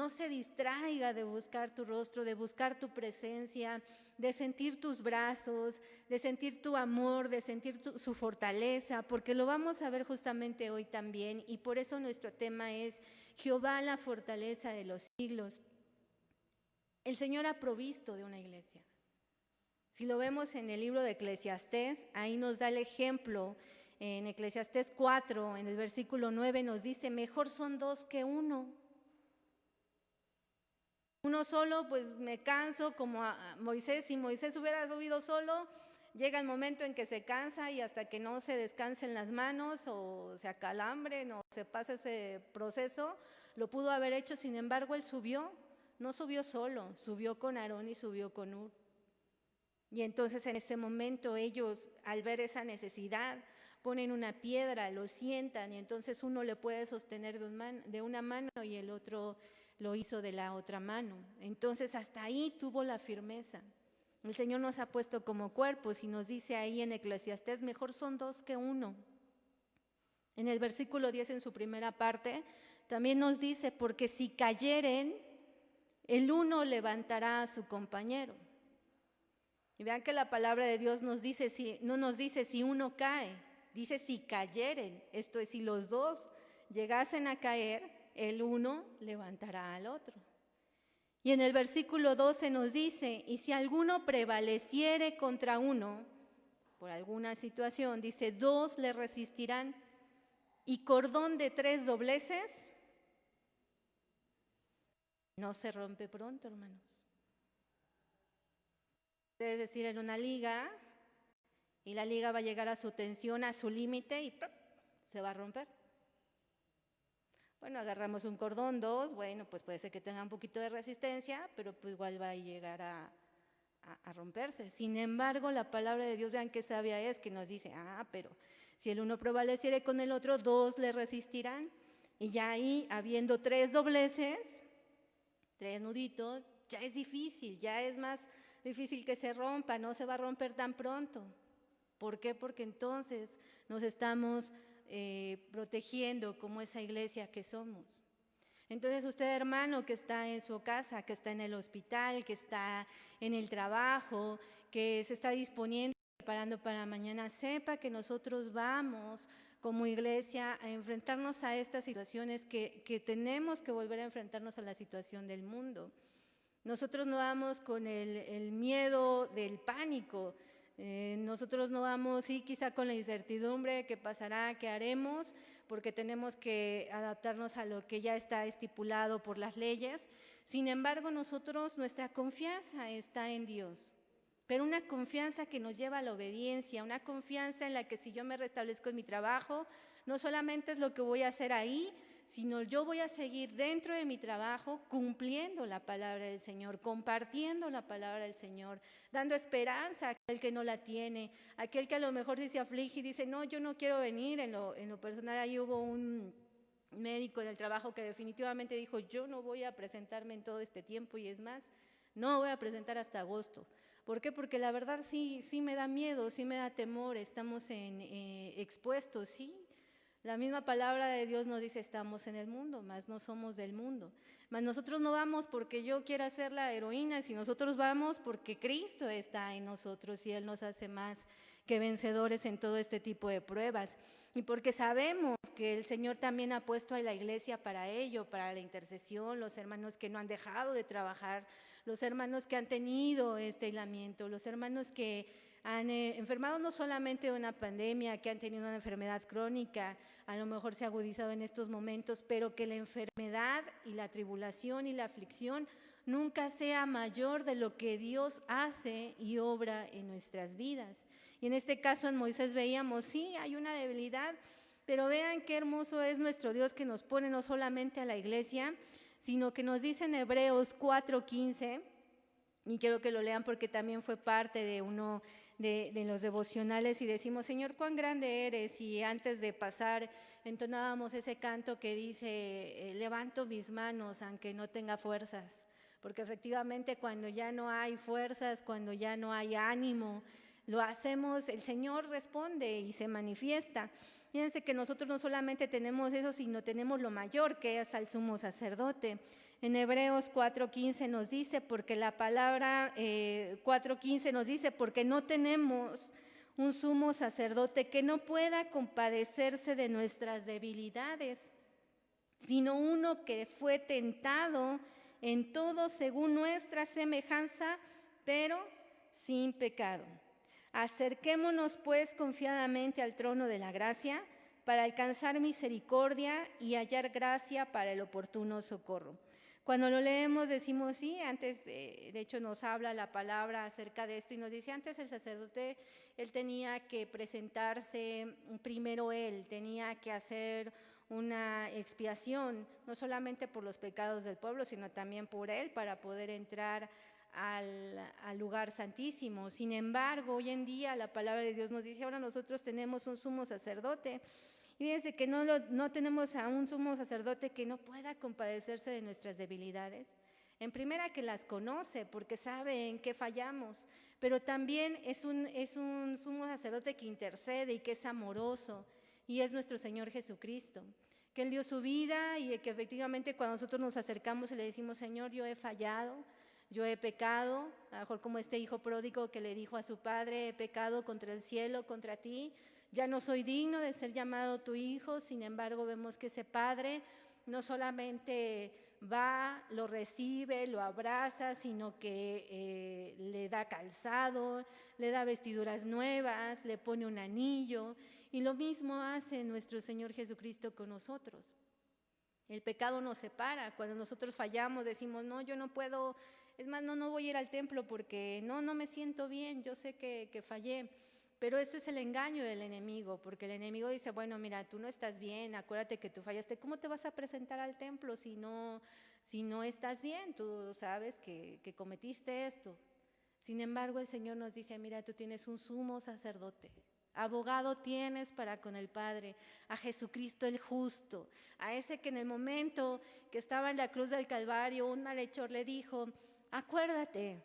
se distraiga de buscar tu rostro, de buscar tu presencia, de sentir tus brazos, de sentir tu amor, de sentir su fortaleza, porque lo vamos a ver justamente hoy también. Y por eso nuestro tema es Jehová, la fortaleza de los siglos. El Señor ha provisto de una iglesia. Si lo vemos en el libro de Eclesiastés, ahí nos da el ejemplo. En Eclesiastés 4, en el versículo 9 nos dice, mejor son dos que uno. Uno solo, pues me canso como a Moisés. Si Moisés hubiera subido solo, llega el momento en que se cansa y hasta que no se descansen las manos o se acalambren o se pase ese proceso, lo pudo haber hecho. Sin embargo, él subió, no subió solo, subió con Aarón y subió con Hur. Y entonces en ese momento ellos, al ver esa necesidad, ponen una piedra, lo sientan y entonces uno le puede sostener de una mano y el otro lo hizo de la otra mano. Entonces hasta ahí tuvo la firmeza. El Señor nos ha puesto como cuerpos y nos dice ahí en Eclesiastés, mejor son dos que uno. En el versículo 10 en su primera parte también nos dice, porque si cayeren, el uno levantará a su compañero. Y vean que la palabra de Dios nos dice, no nos dice si uno cae, dice si cayeren, esto es, si los dos llegasen a caer, el uno levantará al otro. Y en el versículo 12 nos dice, y si alguno prevaleciere contra uno, por alguna situación, dice, dos le resistirán, y cordón de 3 dobleces no se rompe pronto, hermanos. Es decir, en una liga, y la liga va a llegar a su tensión, a su límite, y ¡pum!, se va a romper. Bueno, agarramos un cordón, 2, bueno, pues puede ser que tenga un poquito de resistencia, pero pues igual va a llegar a romperse. Sin embargo, la palabra de Dios, vean qué sabia es, que nos dice, pero si el uno prevaleciere con el otro, 2 le resistirán. Y ya ahí, habiendo 3 dobleces, 3 nuditos, ya es difícil, ya es más difícil que se rompa, no se va a romper tan pronto. ¿Por qué? Porque entonces nos estamos protegiendo como esa iglesia que somos. Entonces usted, hermano, que está en su casa, que está en el hospital, que está en el trabajo, que se está disponiendo, preparando para mañana, sepa que nosotros vamos como iglesia a enfrentarnos a estas situaciones que tenemos que volver a enfrentarnos a la situación del mundo. Nosotros no vamos con el miedo del pánico, nosotros no vamos, sí, quizá con la incertidumbre, qué pasará, qué haremos, porque tenemos que adaptarnos a lo que ya está estipulado por las leyes. Sin embargo, nuestra confianza está en Dios, pero una confianza que nos lleva a la obediencia, una confianza en la que si yo me restablezco en mi trabajo, no solamente es lo que voy a hacer ahí, sino yo voy a seguir dentro de mi trabajo cumpliendo la palabra del Señor, compartiendo la palabra del Señor, dando esperanza a aquel que no la tiene, aquel que a lo mejor sí se aflige y dice, no, yo no quiero venir. En lo personal, ahí hubo un médico en el trabajo que definitivamente dijo, yo no voy a presentarme en todo este tiempo, y es más, no voy a presentar hasta agosto. ¿Por qué? Porque la verdad sí me da miedo, sí me da temor, estamos expuestos, sí. La misma palabra de Dios nos dice, estamos en el mundo, mas no somos del mundo. Mas nosotros no vamos porque yo quiera ser la heroína, sino nosotros vamos porque Cristo está en nosotros y Él nos hace más que vencedores en todo este tipo de pruebas. Y porque sabemos que el Señor también ha puesto a la iglesia para ello, para la intercesión, los hermanos que no han dejado de trabajar, los hermanos que han tenido este aislamiento, los hermanos que han enfermado no solamente de una pandemia, que han tenido una enfermedad crónica, a lo mejor se ha agudizado en estos momentos, pero que la enfermedad y la tribulación y la aflicción nunca sea mayor de lo que Dios hace y obra en nuestras vidas. Y en este caso en Moisés veíamos, sí, hay una debilidad, pero vean qué hermoso es nuestro Dios, que nos pone no solamente a la iglesia, sino que nos dice en Hebreos 4:15, y quiero que lo lean porque también fue parte de uno de los devocionales, y decimos, Señor, cuán grande eres, y antes de pasar entonábamos ese canto que dice, levanto mis manos aunque no tenga fuerzas, porque efectivamente cuando ya no hay fuerzas, cuando ya no hay ánimo, lo hacemos, el Señor responde y se manifiesta. Fíjense que nosotros no solamente tenemos eso, sino tenemos lo mayor, que es al sumo sacerdote. En Hebreos 4:15 nos dice, porque la palabra 4:15 nos dice, porque no tenemos un sumo sacerdote que no pueda compadecerse de nuestras debilidades, sino uno que fue tentado en todo según nuestra semejanza, pero sin pecado. Acerquémonos pues confiadamente al trono de la gracia para alcanzar misericordia y hallar gracia para el oportuno socorro. Cuando lo leemos decimos, sí, antes de hecho nos habla la palabra acerca de esto y nos dice, antes el sacerdote, él tenía que presentarse primero, él tenía que hacer una expiación, no solamente por los pecados del pueblo, sino también por él, para poder entrar al lugar santísimo. Sin embargo, hoy en día la palabra de Dios nos dice, ahora nosotros tenemos un sumo sacerdote. Y fíjense que no tenemos a un sumo sacerdote que no pueda compadecerse de nuestras debilidades. En primera, que las conoce porque sabe en qué fallamos, pero también es un sumo sacerdote que intercede y que es amoroso, y es nuestro Señor Jesucristo, que Él dio su vida y que efectivamente cuando nosotros nos acercamos y le decimos, Señor, yo he fallado, yo he pecado, a lo mejor como este hijo pródigo que le dijo a su padre, he pecado contra el cielo, contra ti, ya no soy digno de ser llamado tu hijo. Sin embargo, vemos que ese padre no solamente va, lo recibe, lo abraza, sino que le da calzado, le da vestiduras nuevas, le pone un anillo, y lo mismo hace nuestro Señor Jesucristo con nosotros. El pecado nos separa. Cuando nosotros fallamos, decimos, no, yo no puedo, es más, no voy a ir al templo porque no me siento bien, yo sé que fallé. Pero eso es el engaño del enemigo, porque el enemigo dice, bueno, mira, tú no estás bien, acuérdate que tú fallaste, ¿cómo te vas a presentar al templo si no estás bien? Tú sabes que cometiste esto. Sin embargo, el Señor nos dice, mira, tú tienes un sumo sacerdote, abogado tienes para con el Padre, a Jesucristo el justo, a ese que en el momento que estaba en la cruz del Calvario, un malhechor le dijo, acuérdate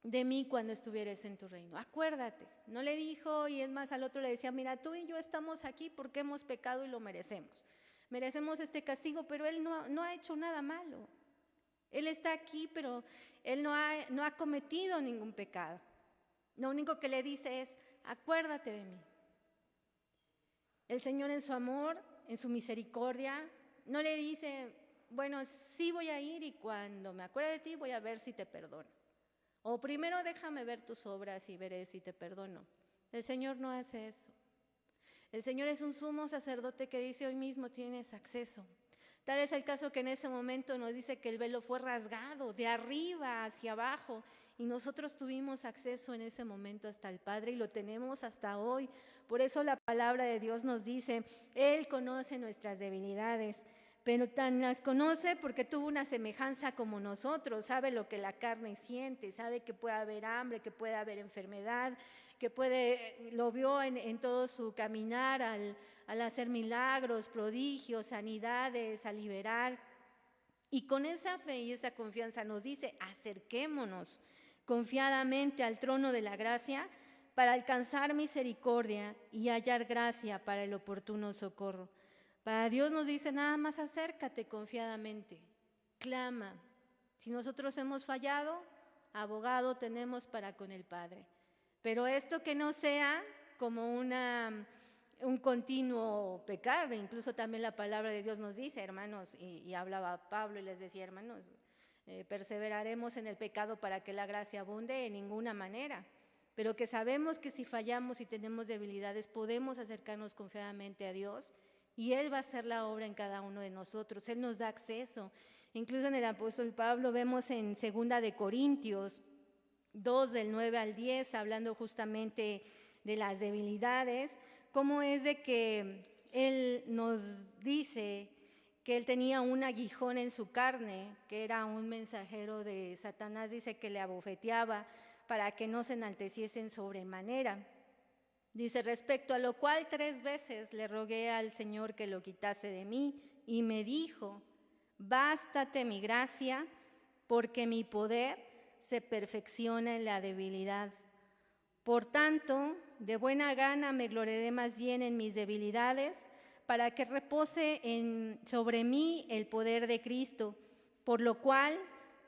de mí cuando estuvieres en tu reino, acuérdate. No le dijo, y es más, al otro le decía, mira, tú y yo estamos aquí porque hemos pecado y lo merecemos. Merecemos este castigo, pero él no ha hecho nada malo. Él está aquí, pero él no ha cometido ningún pecado. Lo único que le dice es, acuérdate de mí. El Señor en su amor, en su misericordia, no le dice, bueno, sí voy a ir y cuando me acuerde de ti voy a ver si te perdono. O primero déjame ver tus obras y veré si te perdono. El Señor no hace eso. El Señor es un sumo sacerdote que dice, hoy mismo tienes acceso. Tal es el caso que en ese momento nos dice que el velo fue rasgado de arriba hacia abajo y nosotros tuvimos acceso en ese momento hasta el Padre y lo tenemos hasta hoy. Por eso la palabra de Dios nos dice, Él conoce nuestras debilidades, pero tan las conoce porque tuvo una semejanza como nosotros, sabe lo que la carne siente, sabe que puede haber hambre, que puede haber enfermedad, que lo vio en todo su caminar al hacer milagros, prodigios, sanidades, a liberar. Y con esa fe y esa confianza nos dice, acerquémonos confiadamente al trono de la gracia para alcanzar misericordia y hallar gracia para el oportuno socorro. Para Dios nos dice, nada más acércate confiadamente, clama. Si nosotros hemos fallado, abogado tenemos para con el Padre. Pero esto que no sea como un continuo pecar, incluso también la palabra de Dios nos dice, hermanos, y hablaba Pablo y les decía, hermanos, perseveraremos en el pecado para que la gracia abunde, en ninguna manera, pero que sabemos que si fallamos y tenemos debilidades, podemos acercarnos confiadamente a Dios y Él va a hacer la obra en cada uno de nosotros, Él nos da acceso. Incluso en el apóstol Pablo vemos en 2 de Corintios 2, del 9 al 10, hablando justamente de las debilidades, cómo es de que él nos dice que él tenía un aguijón en su carne, que era un mensajero de Satanás, dice que le abofeteaba para que no se enalteciesen sobremanera. Dice, respecto a lo cual 3 veces le rogué al Señor que lo quitase de mí, y me dijo, bástate mi gracia, porque mi poder se perfecciona en la debilidad. Por tanto, de buena gana me gloriaré más bien en mis debilidades, para que repose sobre mí el poder de Cristo, por lo cual,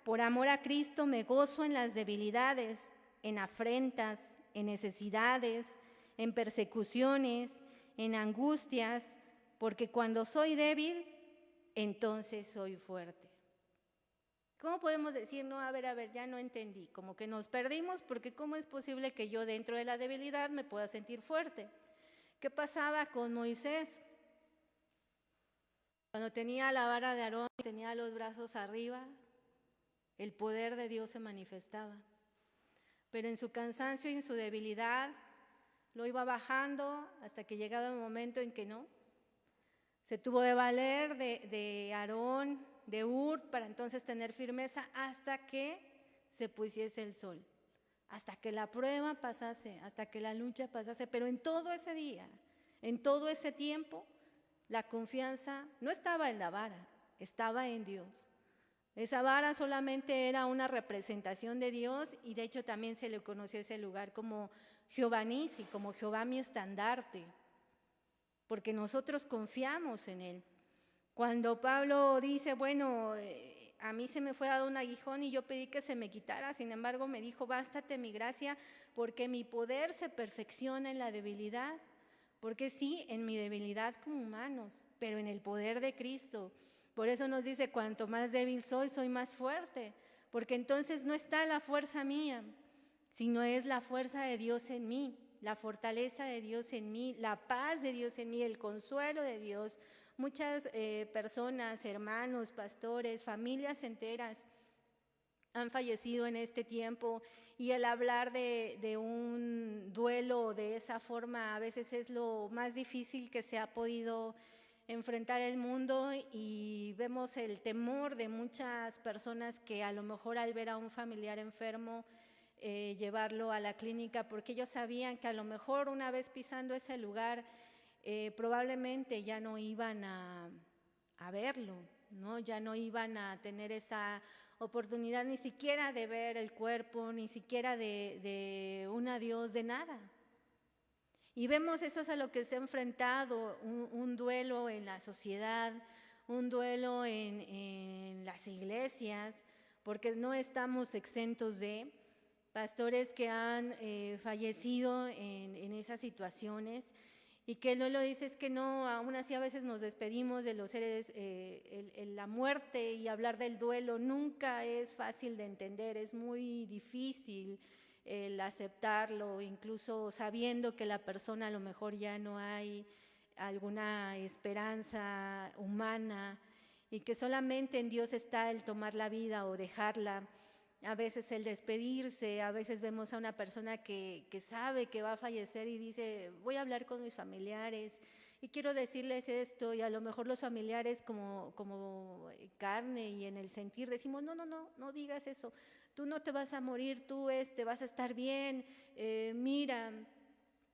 por amor a Cristo, me gozo en las debilidades, en afrentas, en necesidades, en persecuciones, en angustias, porque cuando soy débil, entonces soy fuerte. ¿Cómo podemos decir, no, a ver, ya no entendí? Como que nos perdimos, porque ¿cómo es posible que yo dentro de la debilidad me pueda sentir fuerte? ¿Qué pasaba con Moisés? Cuando tenía la vara de Aarón, tenía los brazos arriba, el poder de Dios se manifestaba. Pero en su cansancio y en su debilidad, lo iba bajando hasta que llegaba el momento en que no. Se tuvo de valer de Aarón, de Ur, para entonces tener firmeza hasta que se pusiese el sol, hasta que la prueba pasase, hasta que la lucha pasase. Pero en todo ese día, en todo ese tiempo, la confianza no estaba en la vara, estaba en Dios. Esa vara solamente era una representación de Dios, y de hecho también se le conoció ese lugar como Jehová Nisi, como Jehová mi estandarte, porque nosotros confiamos en Él. Cuando Pablo dice, bueno, a mí se me fue dado un aguijón y yo pedí que se me quitara, sin embargo me dijo, bástate mi gracia, porque mi poder se perfecciona en la debilidad. Porque sí, en mi debilidad como humanos, pero en el poder de Cristo. Por eso nos dice, cuanto más débil soy, soy más fuerte, porque entonces no está la fuerza mía, sino es la fuerza de Dios en mí, la fortaleza de Dios en mí, la paz de Dios en mí, el consuelo de Dios. Muchas personas, hermanos, pastores, familias enteras han fallecido en este tiempo, y el hablar de un duelo de esa forma a veces es lo más difícil que se ha podido enfrentar el mundo, y vemos el temor de muchas personas que a lo mejor al ver a un familiar enfermo llevarlo a la clínica, porque ellos sabían que a lo mejor una vez pisando ese lugar probablemente ya no iban a verlo, ¿no? Ya no iban a tener esa oportunidad ni siquiera de ver el cuerpo, ni siquiera de un adiós, de nada. Y vemos eso es a lo que se ha enfrentado, un duelo en la sociedad, un duelo en las iglesias, porque no estamos exentos de pastores que han fallecido en esas situaciones, y que no lo dice es que no, aún así a veces nos despedimos de los seres, la muerte y hablar del duelo nunca es fácil de entender, es muy difícil el aceptarlo, incluso sabiendo que la persona a lo mejor ya no hay alguna esperanza humana, y que solamente en Dios está el tomar la vida o dejarla. A veces el despedirse, a veces vemos a una persona que sabe que va a fallecer y dice, voy a hablar con mis familiares y quiero decirles esto, y a lo mejor los familiares como carne y en el sentir decimos, no digas eso, tú no te vas a morir, tú vas a estar bien, mira.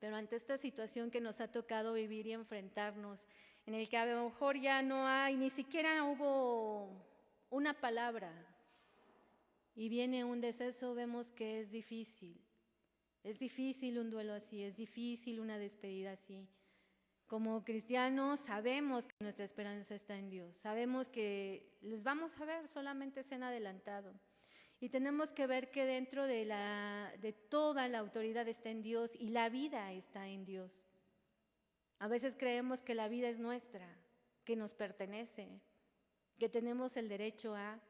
Pero ante esta situación que nos ha tocado vivir y enfrentarnos, en el que a lo mejor ya no hay, ni siquiera hubo una palabra, y viene un deceso, vemos que es difícil un duelo así, es difícil una despedida así. Como cristianos sabemos que nuestra esperanza está en Dios, sabemos que les vamos a ver, solamente se han adelantado, y tenemos que ver que dentro de toda la autoridad está en Dios y la vida está en Dios. A veces creemos que la vida es nuestra, que nos pertenece, que tenemos el derecho a,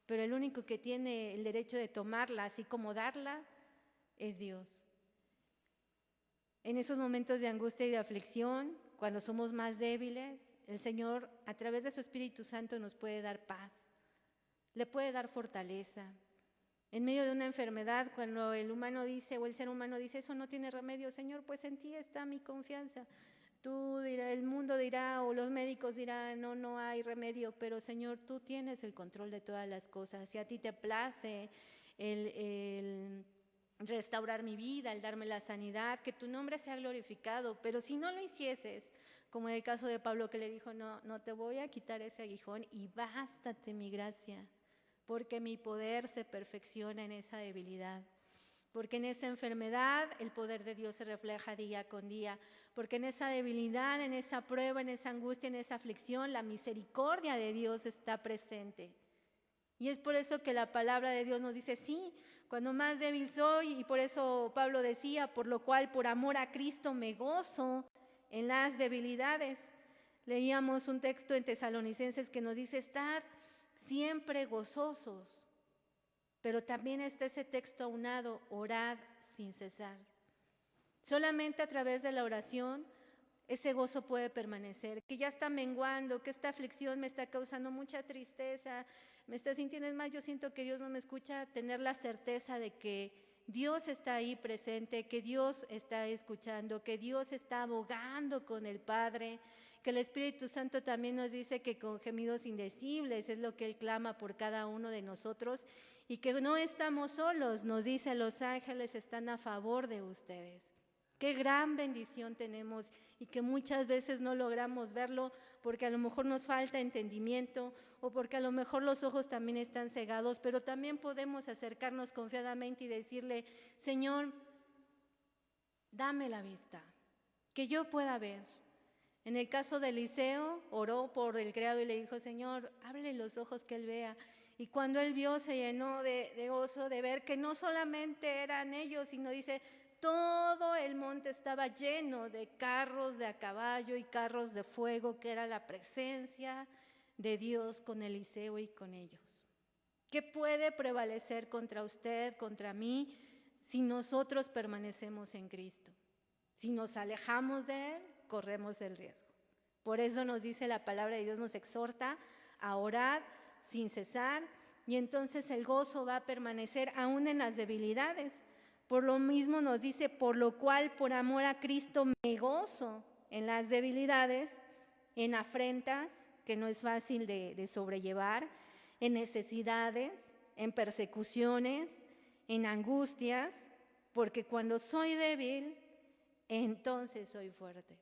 pero el único que tiene el derecho de tomarla, así como darla, es Dios. En esos momentos de angustia y de aflicción, cuando somos más débiles, el Señor, a través de su Espíritu Santo, nos puede dar paz, le puede dar fortaleza. En medio de una enfermedad, cuando el humano dice, o el ser humano dice, eso no tiene remedio, Señor, pues en ti está mi confianza. Tú dirás, el mundo dirá, o los médicos dirán, no hay remedio, pero Señor, tú tienes el control de todas las cosas. Si a ti te place el restaurar mi vida, el darme la sanidad, que tu nombre sea glorificado, pero si no lo hicieses, como en el caso de Pablo que le dijo, no te voy a quitar ese aguijón y bástate mi gracia, porque mi poder se perfecciona en esa debilidad. Porque en esa enfermedad el poder de Dios se refleja día con día, porque en esa debilidad, en esa prueba, en esa angustia, en esa aflicción, la misericordia de Dios está presente. Y es por eso que la palabra de Dios nos dice, sí, cuando más débil soy, y por eso Pablo decía, por lo cual por amor a Cristo me gozo en las debilidades. Leíamos un texto en Tesalonicenses que nos dice, estad siempre gozosos. Pero también está ese texto aunado, orad sin cesar. Solamente a través de la oración ese gozo puede permanecer, que ya está menguando, que esta aflicción me está causando mucha tristeza, me está sintiendo, es más, yo siento que Dios no me escucha, tener la certeza de que Dios está ahí presente, que Dios está escuchando, que Dios está abogando con el Padre, porque el Espíritu Santo también nos dice que con gemidos indecibles es lo que Él clama por cada uno de nosotros y que no estamos solos, nos dice los ángeles están a favor de ustedes. Qué gran bendición tenemos y que muchas veces no logramos verlo porque a lo mejor nos falta entendimiento o porque a lo mejor los ojos también están cegados, pero también podemos acercarnos confiadamente y decirle, Señor, dame la vista, que yo pueda ver. En el caso de Eliseo, oró por el criado y le dijo, Señor, ábrele los ojos que él vea. Y cuando él vio, se llenó de gozo de ver que no solamente eran ellos, sino dice, todo el monte estaba lleno de carros de a caballo y carros de fuego, que era la presencia de Dios con Eliseo y con ellos. ¿Qué puede prevalecer contra usted, contra mí, si nosotros permanecemos en Cristo? Si nos alejamos de Él, corremos el riesgo. Por eso nos dice la palabra de Dios, nos exhorta a orar sin cesar, y entonces el gozo va a permanecer aún en las debilidades. Por lo mismo nos dice, por lo cual por amor a Cristo me gozo en las debilidades, en afrentas, que no es fácil de sobrellevar, en necesidades, en persecuciones, en angustias, porque cuando soy débil, entonces soy fuerte.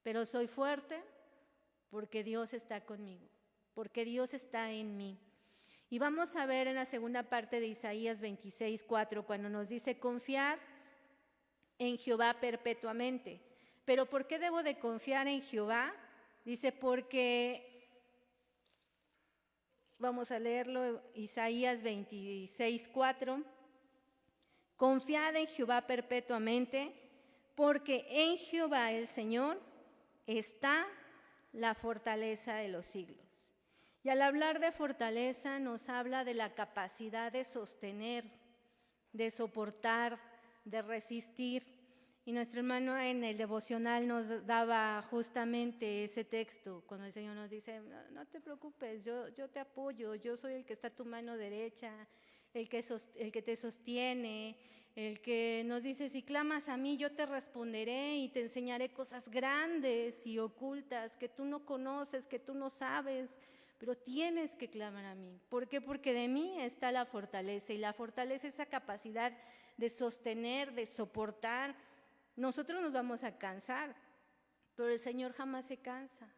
Pero soy fuerte porque Dios está conmigo, porque Dios está en mí. Y vamos a ver en la segunda parte de Isaías 26:4, cuando nos dice, confiad en Jehová perpetuamente. ¿Pero por qué debo de confiar en Jehová? Dice, porque, vamos a leerlo, Isaías 26:4, confiad en Jehová perpetuamente, porque en Jehová el Señor está la fortaleza de los siglos. Y al hablar de fortaleza nos habla de la capacidad de sostener, de soportar, de resistir. Y nuestro hermano en el devocional nos daba justamente ese texto, cuando el Señor nos dice, no te preocupes, yo te apoyo, yo soy el que está a tu mano derecha, el que te sostiene, el que nos dice, si clamas a mí, yo te responderé y te enseñaré cosas grandes y ocultas que tú no conoces, que tú no sabes, pero tienes que clamar a mí. ¿Por qué? Porque de mí está la fortaleza, y la fortaleza es esa capacidad de sostener, de soportar. Nosotros nos vamos a cansar, pero el Señor jamás se cansa.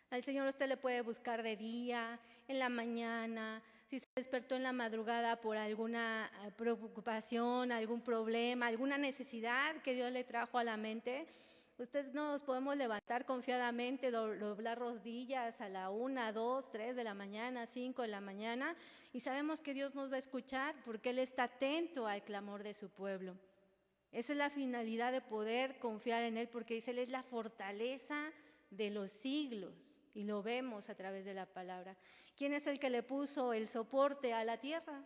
Al Señor usted le puede buscar de día, en la mañana, si se despertó en la madrugada por alguna preocupación, algún problema, alguna necesidad que Dios le trajo a la mente. Usted nos podemos levantar confiadamente, doblar rodillas a la 1, 2, 3 de la mañana, 5 de la mañana, y sabemos que Dios nos va a escuchar porque Él está atento al clamor de su pueblo. Esa es la finalidad de poder confiar en Él, porque dice, Él es la fortaleza de los siglos, y lo vemos a través de la palabra. ¿Quién es el que le puso el soporte a la tierra?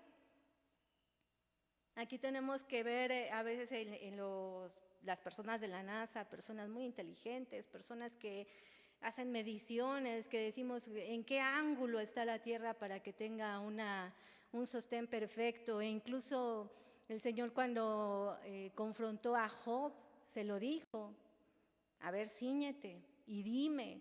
Aquí tenemos que ver a veces las personas de la NASA, personas muy inteligentes, personas que hacen mediciones, que decimos en qué ángulo está la Tierra para que tenga un sostén perfecto. E incluso el Señor cuando confrontó a Job, se lo dijo, a ver, cíñete y dime,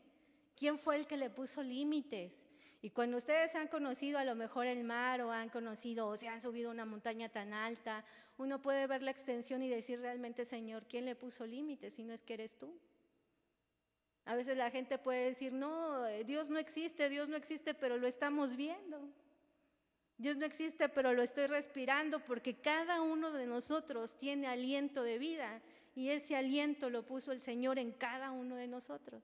¿quién fue el que le puso límites? Y cuando ustedes han conocido a lo mejor el mar o han conocido o se han subido a una montaña tan alta, uno puede ver la extensión y decir realmente, Señor, ¿quién le puso límites si no es que eres tú? A veces la gente puede decir, no, Dios no existe, pero lo estamos viendo. Dios no existe, pero lo estoy respirando, porque cada uno de nosotros tiene aliento de vida y ese aliento lo puso el Señor en cada uno de nosotros.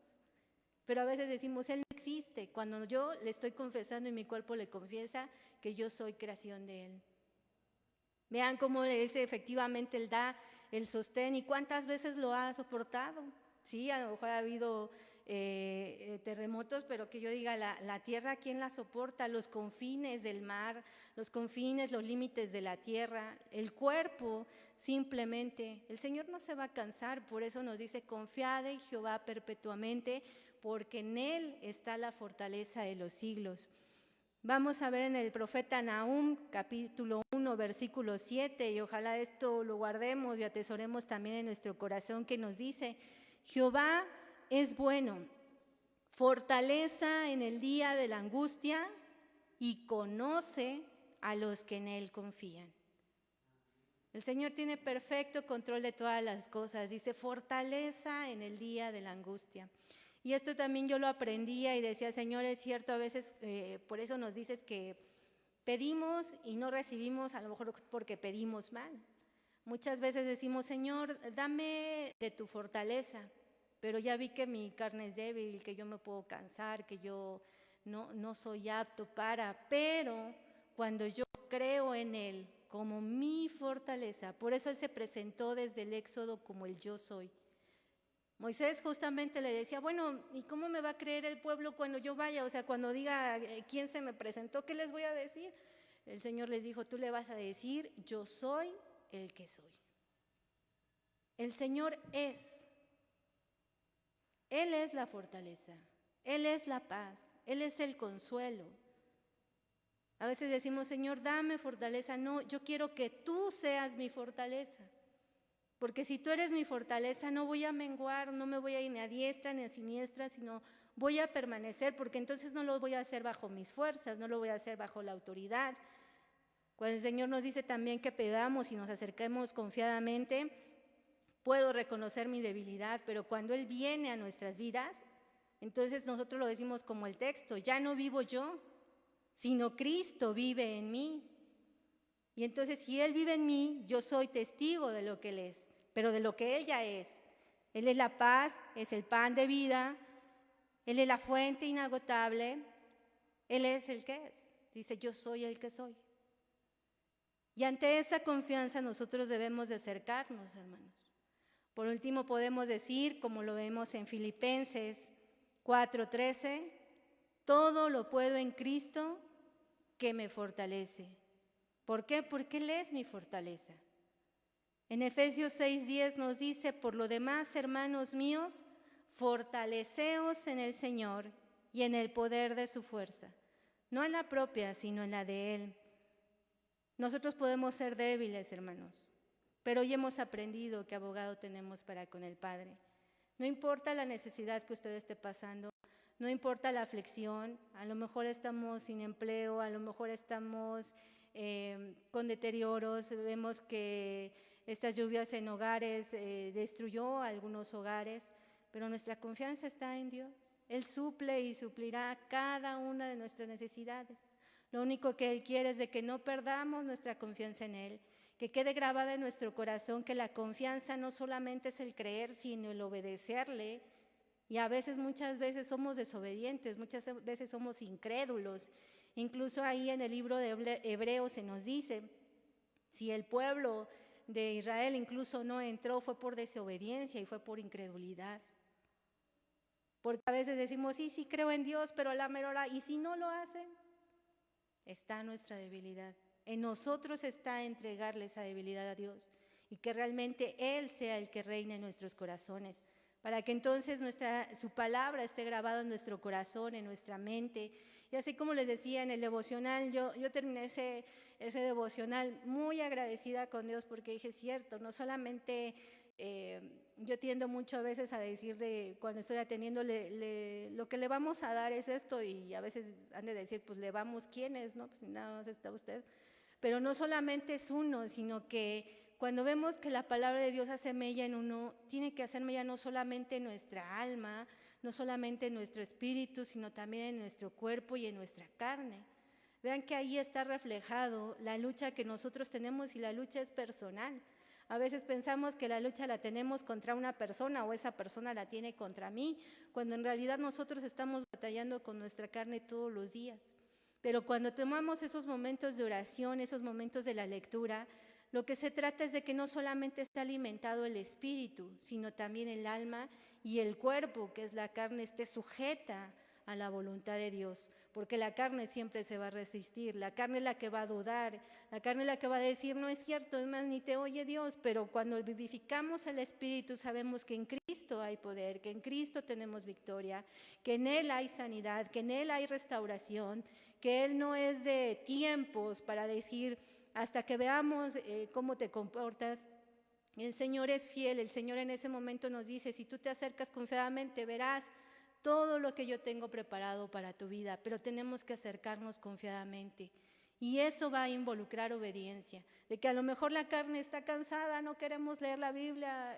Pero a veces decimos, Él no existe, cuando yo le estoy confesando y mi cuerpo le confiesa que yo soy creación de Él. Vean cómo efectivamente Él da el sostén y cuántas veces lo ha soportado. Sí, a lo mejor ha habido terremotos, pero que yo diga, la tierra, ¿quién la soporta? Los confines del mar, los confines, los límites de la tierra, el cuerpo, simplemente. El Señor no se va a cansar, por eso nos dice, confiad en Jehová perpetuamente, porque en Él está la fortaleza de los siglos. Vamos a ver en el profeta Nahum, capítulo 1, versículo 7, y ojalá esto lo guardemos y atesoremos también en nuestro corazón, que nos dice, Jehová es bueno fortaleza en el día de la angustia y conoce a los que en Él confían. El Señor tiene perfecto control de todas las cosas. Dice, fortaleza en el día de la angustia. Y esto también yo lo aprendía y decía, Señor, es cierto, a veces por eso nos dices que pedimos y no recibimos, a lo mejor porque pedimos mal. Muchas veces decimos, Señor, dame de tu fortaleza, pero ya vi que mi carne es débil, que yo me puedo cansar, que yo no soy apto para, pero cuando yo creo en Él como mi fortaleza, por eso Él se presentó desde el Éxodo como el yo soy. Moisés justamente le decía, bueno, ¿y cómo me va a creer el pueblo cuando yo vaya? O sea, cuando diga quién se me presentó, ¿qué les voy a decir? El Señor les dijo, tú le vas a decir, yo soy el que soy. El Señor es. Él es la fortaleza, Él es la paz, Él es el consuelo. A veces decimos, Señor, dame fortaleza. No, yo quiero que tú seas mi fortaleza. Porque si tú eres mi fortaleza, no voy a menguar, no me voy a ir ni a diestra ni a siniestra, sino voy a permanecer, porque entonces no lo voy a hacer bajo mis fuerzas, no lo voy a hacer bajo la autoridad. Cuando el Señor nos dice también que pedamos y nos acerquemos confiadamente, puedo reconocer mi debilidad, pero cuando Él viene a nuestras vidas, entonces nosotros lo decimos como el texto, ya no vivo yo, sino Cristo vive en mí. Y entonces si Él vive en mí, yo soy testigo de lo que Él es, pero de lo que Él ya es. Él es la paz, es el pan de vida, Él es la fuente inagotable, Él es el que es. Dice, yo soy el que soy. Y ante esa confianza nosotros debemos de acercarnos, hermanos. Por último podemos decir, como lo vemos en Filipenses 4:13, todo lo puedo en Cristo que me fortalece. ¿Por qué? Porque Él es mi fortaleza. En Efesios 6:10 nos dice, por lo demás, hermanos míos, fortaleceos en el Señor y en el poder de su fuerza, no en la propia, sino en la de Él. Nosotros podemos ser débiles, hermanos, pero hoy hemos aprendido qué abogado tenemos para con el Padre. No importa la necesidad que usted esté pasando, no importa la aflicción, a lo mejor estamos sin empleo, a lo mejor estamos con deterioros, vemos que estas lluvias en hogares destruyó algunos hogares, pero nuestra confianza está en Dios. Él suple y suplirá cada una de nuestras necesidades. Lo único que Él quiere es de que no perdamos nuestra confianza en Él, que quede grabada en nuestro corazón que la confianza no solamente es el creer, sino el obedecerle. Y a veces, muchas veces somos desobedientes, muchas veces somos incrédulos. Incluso ahí en el libro de Hebreos se nos dice, si el pueblo de Israel incluso no entró, fue por desobediencia y fue por incredulidad. Porque a veces decimos, sí creo en Dios, pero a la mera hora, ¿y si no lo hacen? Está nuestra debilidad. En nosotros está entregarle esa debilidad a Dios y que realmente Él sea el que reine en nuestros corazones, para que entonces su palabra esté grabada en nuestro corazón, en nuestra mente. Y así como les decía en el devocional, yo terminé ese devocional muy agradecida con Dios porque dije, cierto, no solamente yo tiendo mucho a veces a decirle, cuando estoy atendiendo, lo que le vamos a dar es esto, y a veces han de decir, pues le vamos, ¿quién es? No, pues nada más está usted. Pero no solamente es uno, sino que cuando vemos que la palabra de Dios hace mella en uno, tiene que hacer mella no solamente en nuestra alma, no solamente en nuestro espíritu, sino también en nuestro cuerpo y en nuestra carne. Vean que ahí está reflejado la lucha que nosotros tenemos, y la lucha es personal. A veces pensamos que la lucha la tenemos contra una persona o esa persona la tiene contra mí, cuando en realidad nosotros estamos batallando con nuestra carne todos los días. Pero cuando tomamos esos momentos de oración, esos momentos de la lectura, lo que se trata es de que no solamente esté alimentado el espíritu, sino también el alma y el cuerpo, que es la carne, esté sujeta a la voluntad de Dios, porque la carne siempre se va a resistir, la carne es la que va a dudar, la carne es la que va a decir, no es cierto, es más, ni te oye Dios. Pero cuando vivificamos el espíritu, sabemos que en Cristo hay poder, que en Cristo tenemos victoria, que en Él hay sanidad, que en Él hay restauración, que Él no es de tiempos para decir, hasta que veamos cómo te comportas. El Señor es fiel, el Señor en ese momento nos dice, si tú te acercas confiadamente, verás todo lo que yo tengo preparado para tu vida, pero tenemos que acercarnos confiadamente. Y eso va a involucrar obediencia, de que a lo mejor la carne está cansada, no queremos leer la Biblia,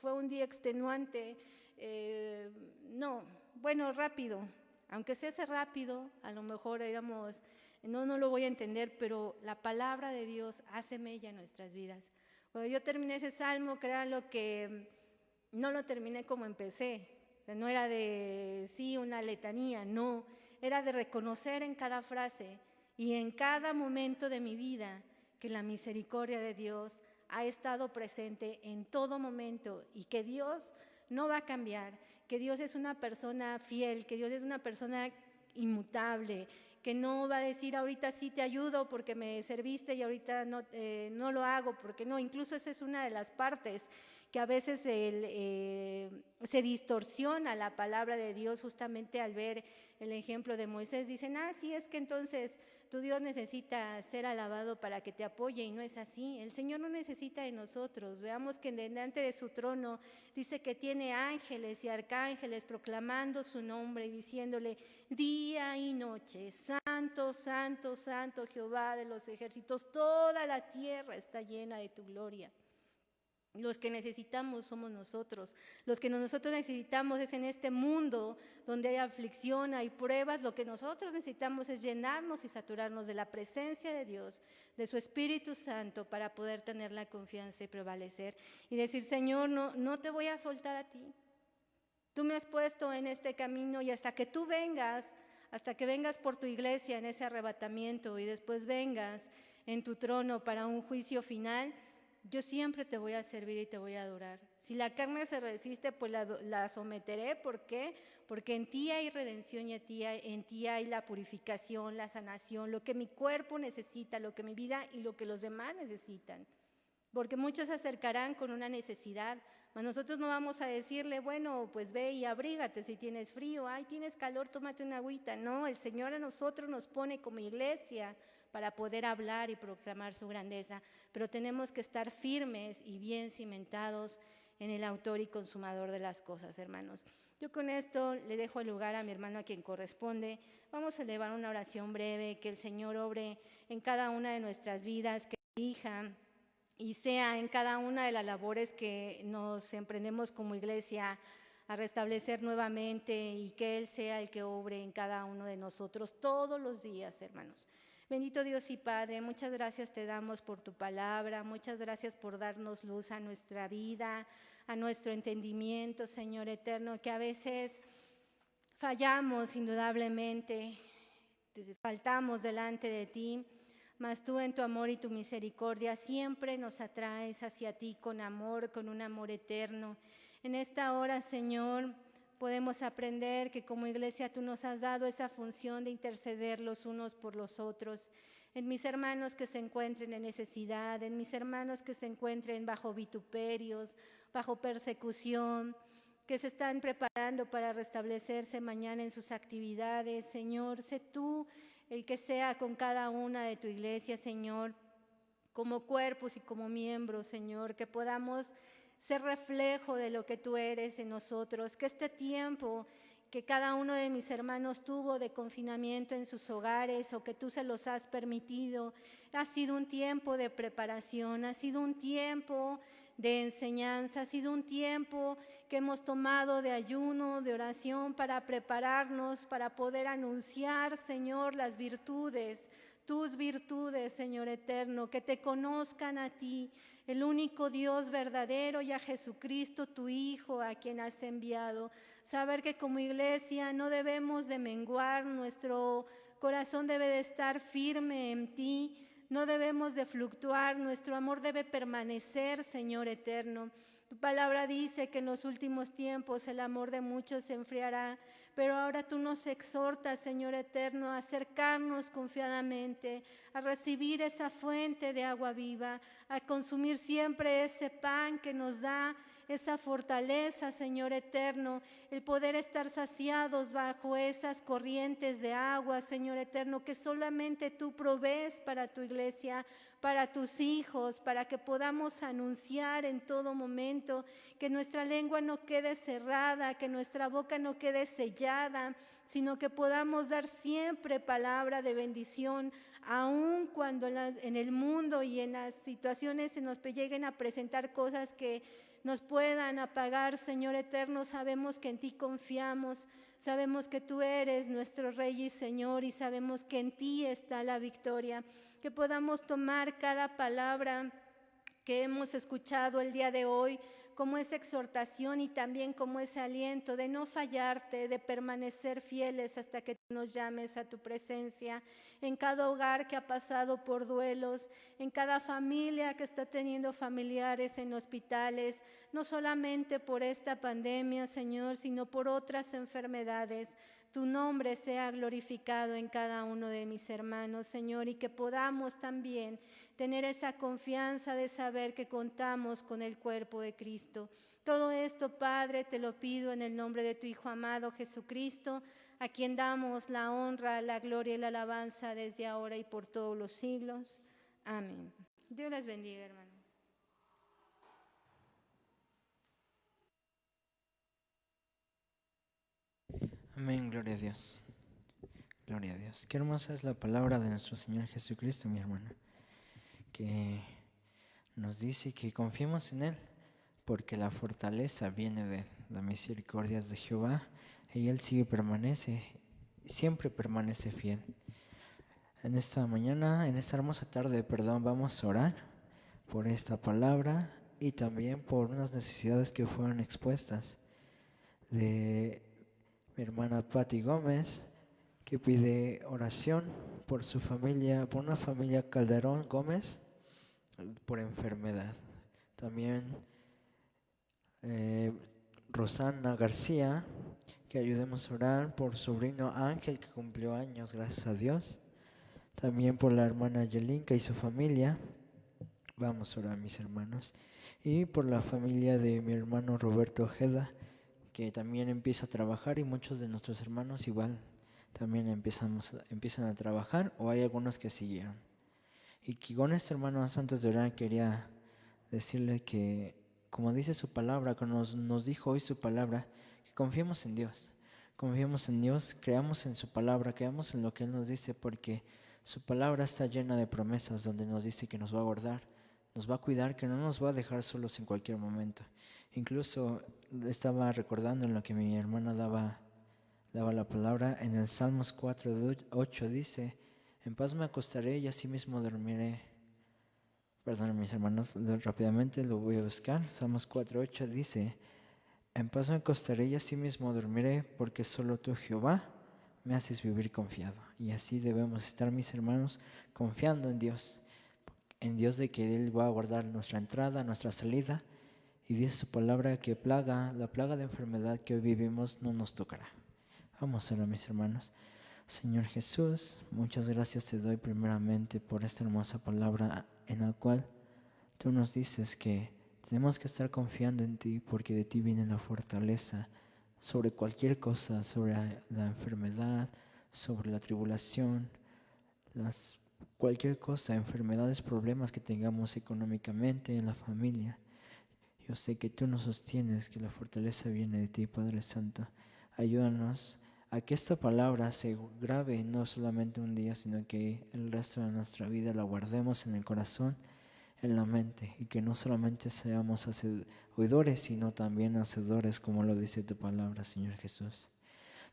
fue un día extenuante, no, bueno, rápido, aunque se hace rápido, a lo mejor no lo voy a entender, pero la palabra de Dios hace mella en nuestras vidas. Cuando yo terminé ese salmo, créanlo que no lo terminé como empecé, o sea, no era de sí una letanía, no, era de reconocer en cada frase y en cada momento de mi vida que la misericordia de Dios ha estado presente en todo momento y que Dios no va a cambiar, que Dios es una persona fiel, que Dios es una persona inmutable, que no va a decir ahorita sí te ayudo porque me serviste y ahorita no lo hago porque no. Incluso esa es una de las partes que a veces se distorsiona la palabra de Dios justamente al ver el ejemplo de Moisés. Dicen, sí, es que entonces tu Dios necesita ser alabado para que te apoye, y no es así. El Señor no necesita de nosotros. Veamos que delante de su trono dice que tiene ángeles y arcángeles proclamando su nombre y diciéndole día y noche, santo, santo, santo Jehová de los ejércitos, toda la tierra está llena de tu gloria. Los que necesitamos somos nosotros. Los que nosotros necesitamos es en este mundo donde hay aflicción, hay pruebas. Lo que nosotros necesitamos es llenarnos y saturarnos de la presencia de Dios, de su Espíritu Santo, para poder tener la confianza y prevalecer. Y decir, Señor, no te voy a soltar a ti. Tú me has puesto en este camino y hasta que tú vengas, hasta que vengas por tu iglesia en ese arrebatamiento y después vengas en tu trono para un juicio final, yo siempre te voy a servir y te voy a adorar. Si la carne se resiste, pues la someteré. ¿Por qué? Porque en ti hay redención y en ti hay la purificación, la sanación, lo que mi cuerpo necesita, lo que mi vida y lo que los demás necesitan. Porque muchos se acercarán con una necesidad, mas nosotros no vamos a decirle, bueno, pues ve y abrígate si tienes frío, tienes calor, tómate una agüita. No, el Señor a nosotros nos pone como iglesia para poder hablar y proclamar su grandeza, pero tenemos que estar firmes y bien cimentados en el autor y consumador de las cosas, hermanos. Yo con esto le dejo el lugar a mi hermano a quien corresponde. Vamos a elevar una oración breve, que el Señor obre en cada una de nuestras vidas, que dirija y sea en cada una de las labores que nos emprendemos como iglesia a restablecer nuevamente, y que Él sea el que obre en cada uno de nosotros todos los días, hermanos. Bendito Dios y Padre, muchas gracias te damos por tu palabra, muchas gracias por darnos luz a nuestra vida, a nuestro entendimiento, Señor eterno, que a veces fallamos indudablemente, faltamos delante de ti, mas tú en tu amor y tu misericordia siempre nos atraes hacia ti con amor, con un amor eterno. En esta hora, Señor, podemos aprender que como iglesia tú nos has dado esa función de interceder los unos por los otros. En mis hermanos que se encuentren en necesidad, en mis hermanos que se encuentren bajo vituperios, bajo persecución, que se están preparando para restablecerse mañana en sus actividades. Señor, sé tú el que sea con cada una de tu iglesia, Señor, como cuerpos y como miembros, Señor, que podamos ser reflejo de lo que tú eres en nosotros, que este tiempo que cada uno de mis hermanos tuvo de confinamiento en sus hogares o que tú se los has permitido, ha sido un tiempo de preparación, ha sido un tiempo de enseñanza, ha sido un tiempo que hemos tomado de ayuno, de oración, para prepararnos, para poder anunciar, Señor, las virtudes, tus virtudes, Señor eterno, que te conozcan a ti, el único Dios verdadero, y a Jesucristo, tu Hijo, a quien has enviado. Saber que como iglesia no debemos de menguar, nuestro corazón debe de estar firme en ti, no debemos de fluctuar, nuestro amor debe permanecer, Señor eterno. Tu palabra dice que en los últimos tiempos el amor de muchos se enfriará, pero ahora tú nos exhortas, Señor eterno, a acercarnos confiadamente, a recibir esa fuente de agua viva, a consumir siempre ese pan que nos da esa fortaleza, Señor eterno, el poder estar saciados bajo esas corrientes de agua, Señor eterno, que solamente tú provees para tu iglesia, para tus hijos, para que podamos anunciar en todo momento, que nuestra lengua no quede cerrada, que nuestra boca no quede sellada, sino que podamos dar siempre palabra de bendición, aun cuando en el mundo y en las situaciones se nos lleguen a presentar cosas que nos puedan apagar. Señor eterno, sabemos que en ti confiamos, sabemos que tú eres nuestro Rey y Señor, y sabemos que en ti está la victoria. Que podamos tomar cada palabra que hemos escuchado el día de hoy como esa exhortación y también como ese aliento de no fallarte, de permanecer fieles hasta que tú nos llames a tu presencia, en cada hogar que ha pasado por duelos, en cada familia que está teniendo familiares en hospitales, no solamente por esta pandemia, Señor, sino por otras enfermedades. Tu nombre sea glorificado en cada uno de mis hermanos, Señor, y que podamos también tener esa confianza de saber que contamos con el cuerpo de Cristo. Todo esto, Padre, te lo pido en el nombre de tu Hijo amado Jesucristo, a quien damos la honra, la gloria y la alabanza desde ahora y por todos los siglos. Amén. Dios les bendiga, hermanos. Amén, gloria a Dios. Gloria a Dios. Qué hermosa es la palabra de nuestro Señor Jesucristo, mi hermana, que nos dice que confiemos en Él, porque la fortaleza viene de Él. La misericordia es de Jehová, y Él siempre permanece fiel. En esta mañana, en esta hermosa tarde, vamos a orar por esta palabra y también por unas necesidades que fueron expuestas de mi hermana Patti Gómez, que pide oración por su familia, por una familia Calderón Gómez, por enfermedad. También Rosana García, que ayudemos a orar por su sobrino Ángel, que cumplió años, gracias a Dios. También por la hermana Yelinka y su familia. Vamos a orar, mis hermanos. Y por la familia de mi hermano Roberto Ojeda, que también empieza a trabajar, y muchos de nuestros hermanos igual también empiezan a trabajar, o hay algunos que siguieron. Y que con esto, hermanos, antes de orar, quería decirle que, como dice su palabra, que nos dijo hoy su palabra, que confiemos en Dios. Confiemos en Dios, creamos en su palabra, creamos en lo que Él nos dice, porque su palabra está llena de promesas, donde nos dice que nos va a guardar, nos va a cuidar, que no nos va a dejar solos en cualquier momento. Incluso estaba recordando en lo que mi hermana daba la palabra, en el Salmos 4:8 dice: en paz me acostaré y asimismo dormiré. Perdón, mis hermanos, rápidamente lo voy a buscar. Salmos 4:8 dice: en paz me acostaré y asimismo dormiré, porque solo tú, Jehová, me haces vivir confiado. Y así debemos estar, mis hermanos, confiando en Dios de que Él va a guardar nuestra entrada, nuestra salida. Y dice su palabra que la plaga de enfermedad que hoy vivimos no nos tocará. Vamos a orar, mis hermanos. Señor Jesús, muchas gracias te doy primeramente por esta hermosa palabra en la cual tú nos dices que tenemos que estar confiando en ti, porque de ti viene la fortaleza sobre cualquier cosa, sobre la enfermedad, sobre la tribulación, cualquier cosa, enfermedades, problemas que tengamos económicamente en la familia. Yo sé que tú nos sostienes, que la fortaleza viene de ti, Padre Santo. Ayúdanos a que esta palabra se grabe no solamente un día, sino que el resto de nuestra vida la guardemos en el corazón, en la mente, y que no solamente seamos oidores, sino también hacedores, como lo dice tu palabra, Señor Jesús.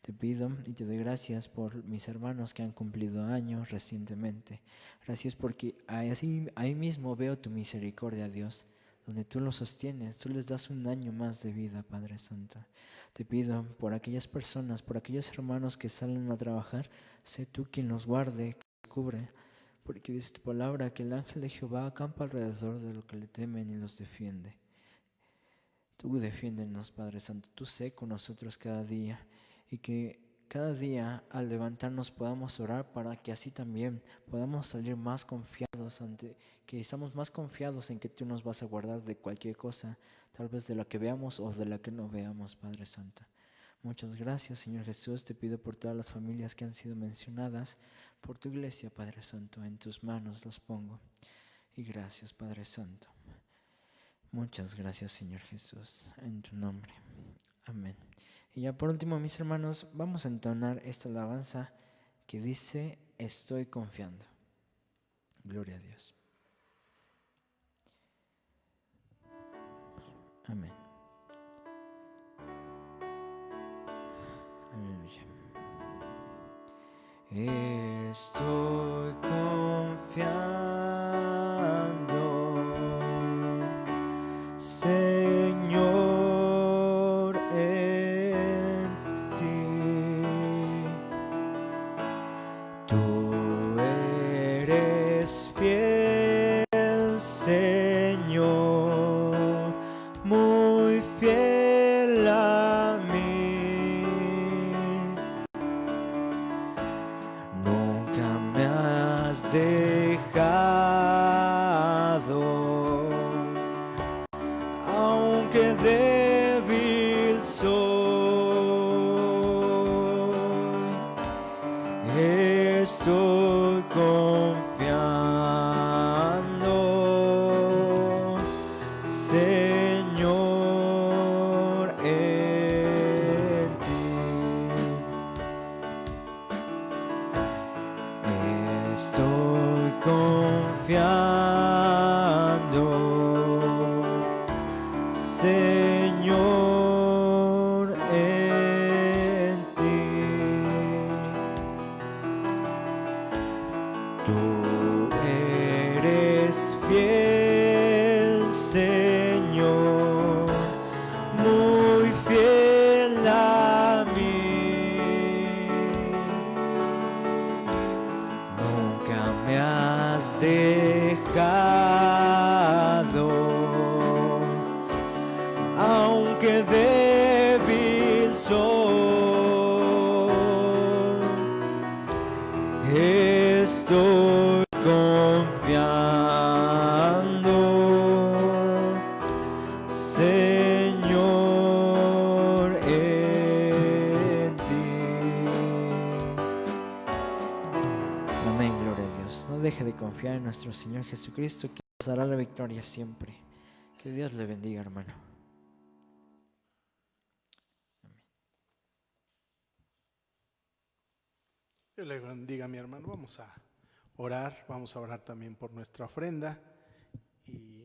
Te pido y te doy gracias por mis hermanos que han cumplido años recientemente. Gracias porque ahí mismo veo tu misericordia, Dios, donde tú los sostienes, tú les das un año más de vida, Padre Santo. Te pido por aquellas personas, por aquellos hermanos que salen a trabajar, sé tú quien los guarde, que los cubre, porque dice tu palabra que el ángel de Jehová acampa alrededor de los que le temen y los defiende. Tú defiéndenos, Padre Santo, tú sé con nosotros cada día, y que cada día al levantarnos podamos orar para que así también podamos salir más confiados que estamos más confiados en que tú nos vas a guardar de cualquier cosa, tal vez de la que veamos o de la que no veamos, Padre Santo. Muchas gracias, Señor Jesús. Te pido por todas las familias que han sido mencionadas, por tu iglesia, Padre Santo. En tus manos las pongo. Y gracias, Padre Santo. Muchas gracias, Señor Jesús. En tu nombre. Amén. Y ya por último, mis hermanos, vamos a entonar esta alabanza que dice: estoy confiando. Gloria a Dios. Amén. Aleluya. Estoy confiando, Señor, en ti. Tú eres fiel, Señor, muy fiel a mí. Nunca me has dejado, aunque débil soy. Estoy confiando, Señor, en ti. Estoy confiando, Señor, en ti. Tú eres fiel, Señor, muy fiel a mí. Nunca me has dejado, aunque débil soy. Estoy confiando, Señor, en ti. Amén, gloria a Dios. No deje de confiar en nuestro Señor Jesucristo, que nos dará la victoria siempre. Que Dios le bendiga, hermano. Dios le bendiga, mi hermano. Vamos a orar también por nuestra ofrenda y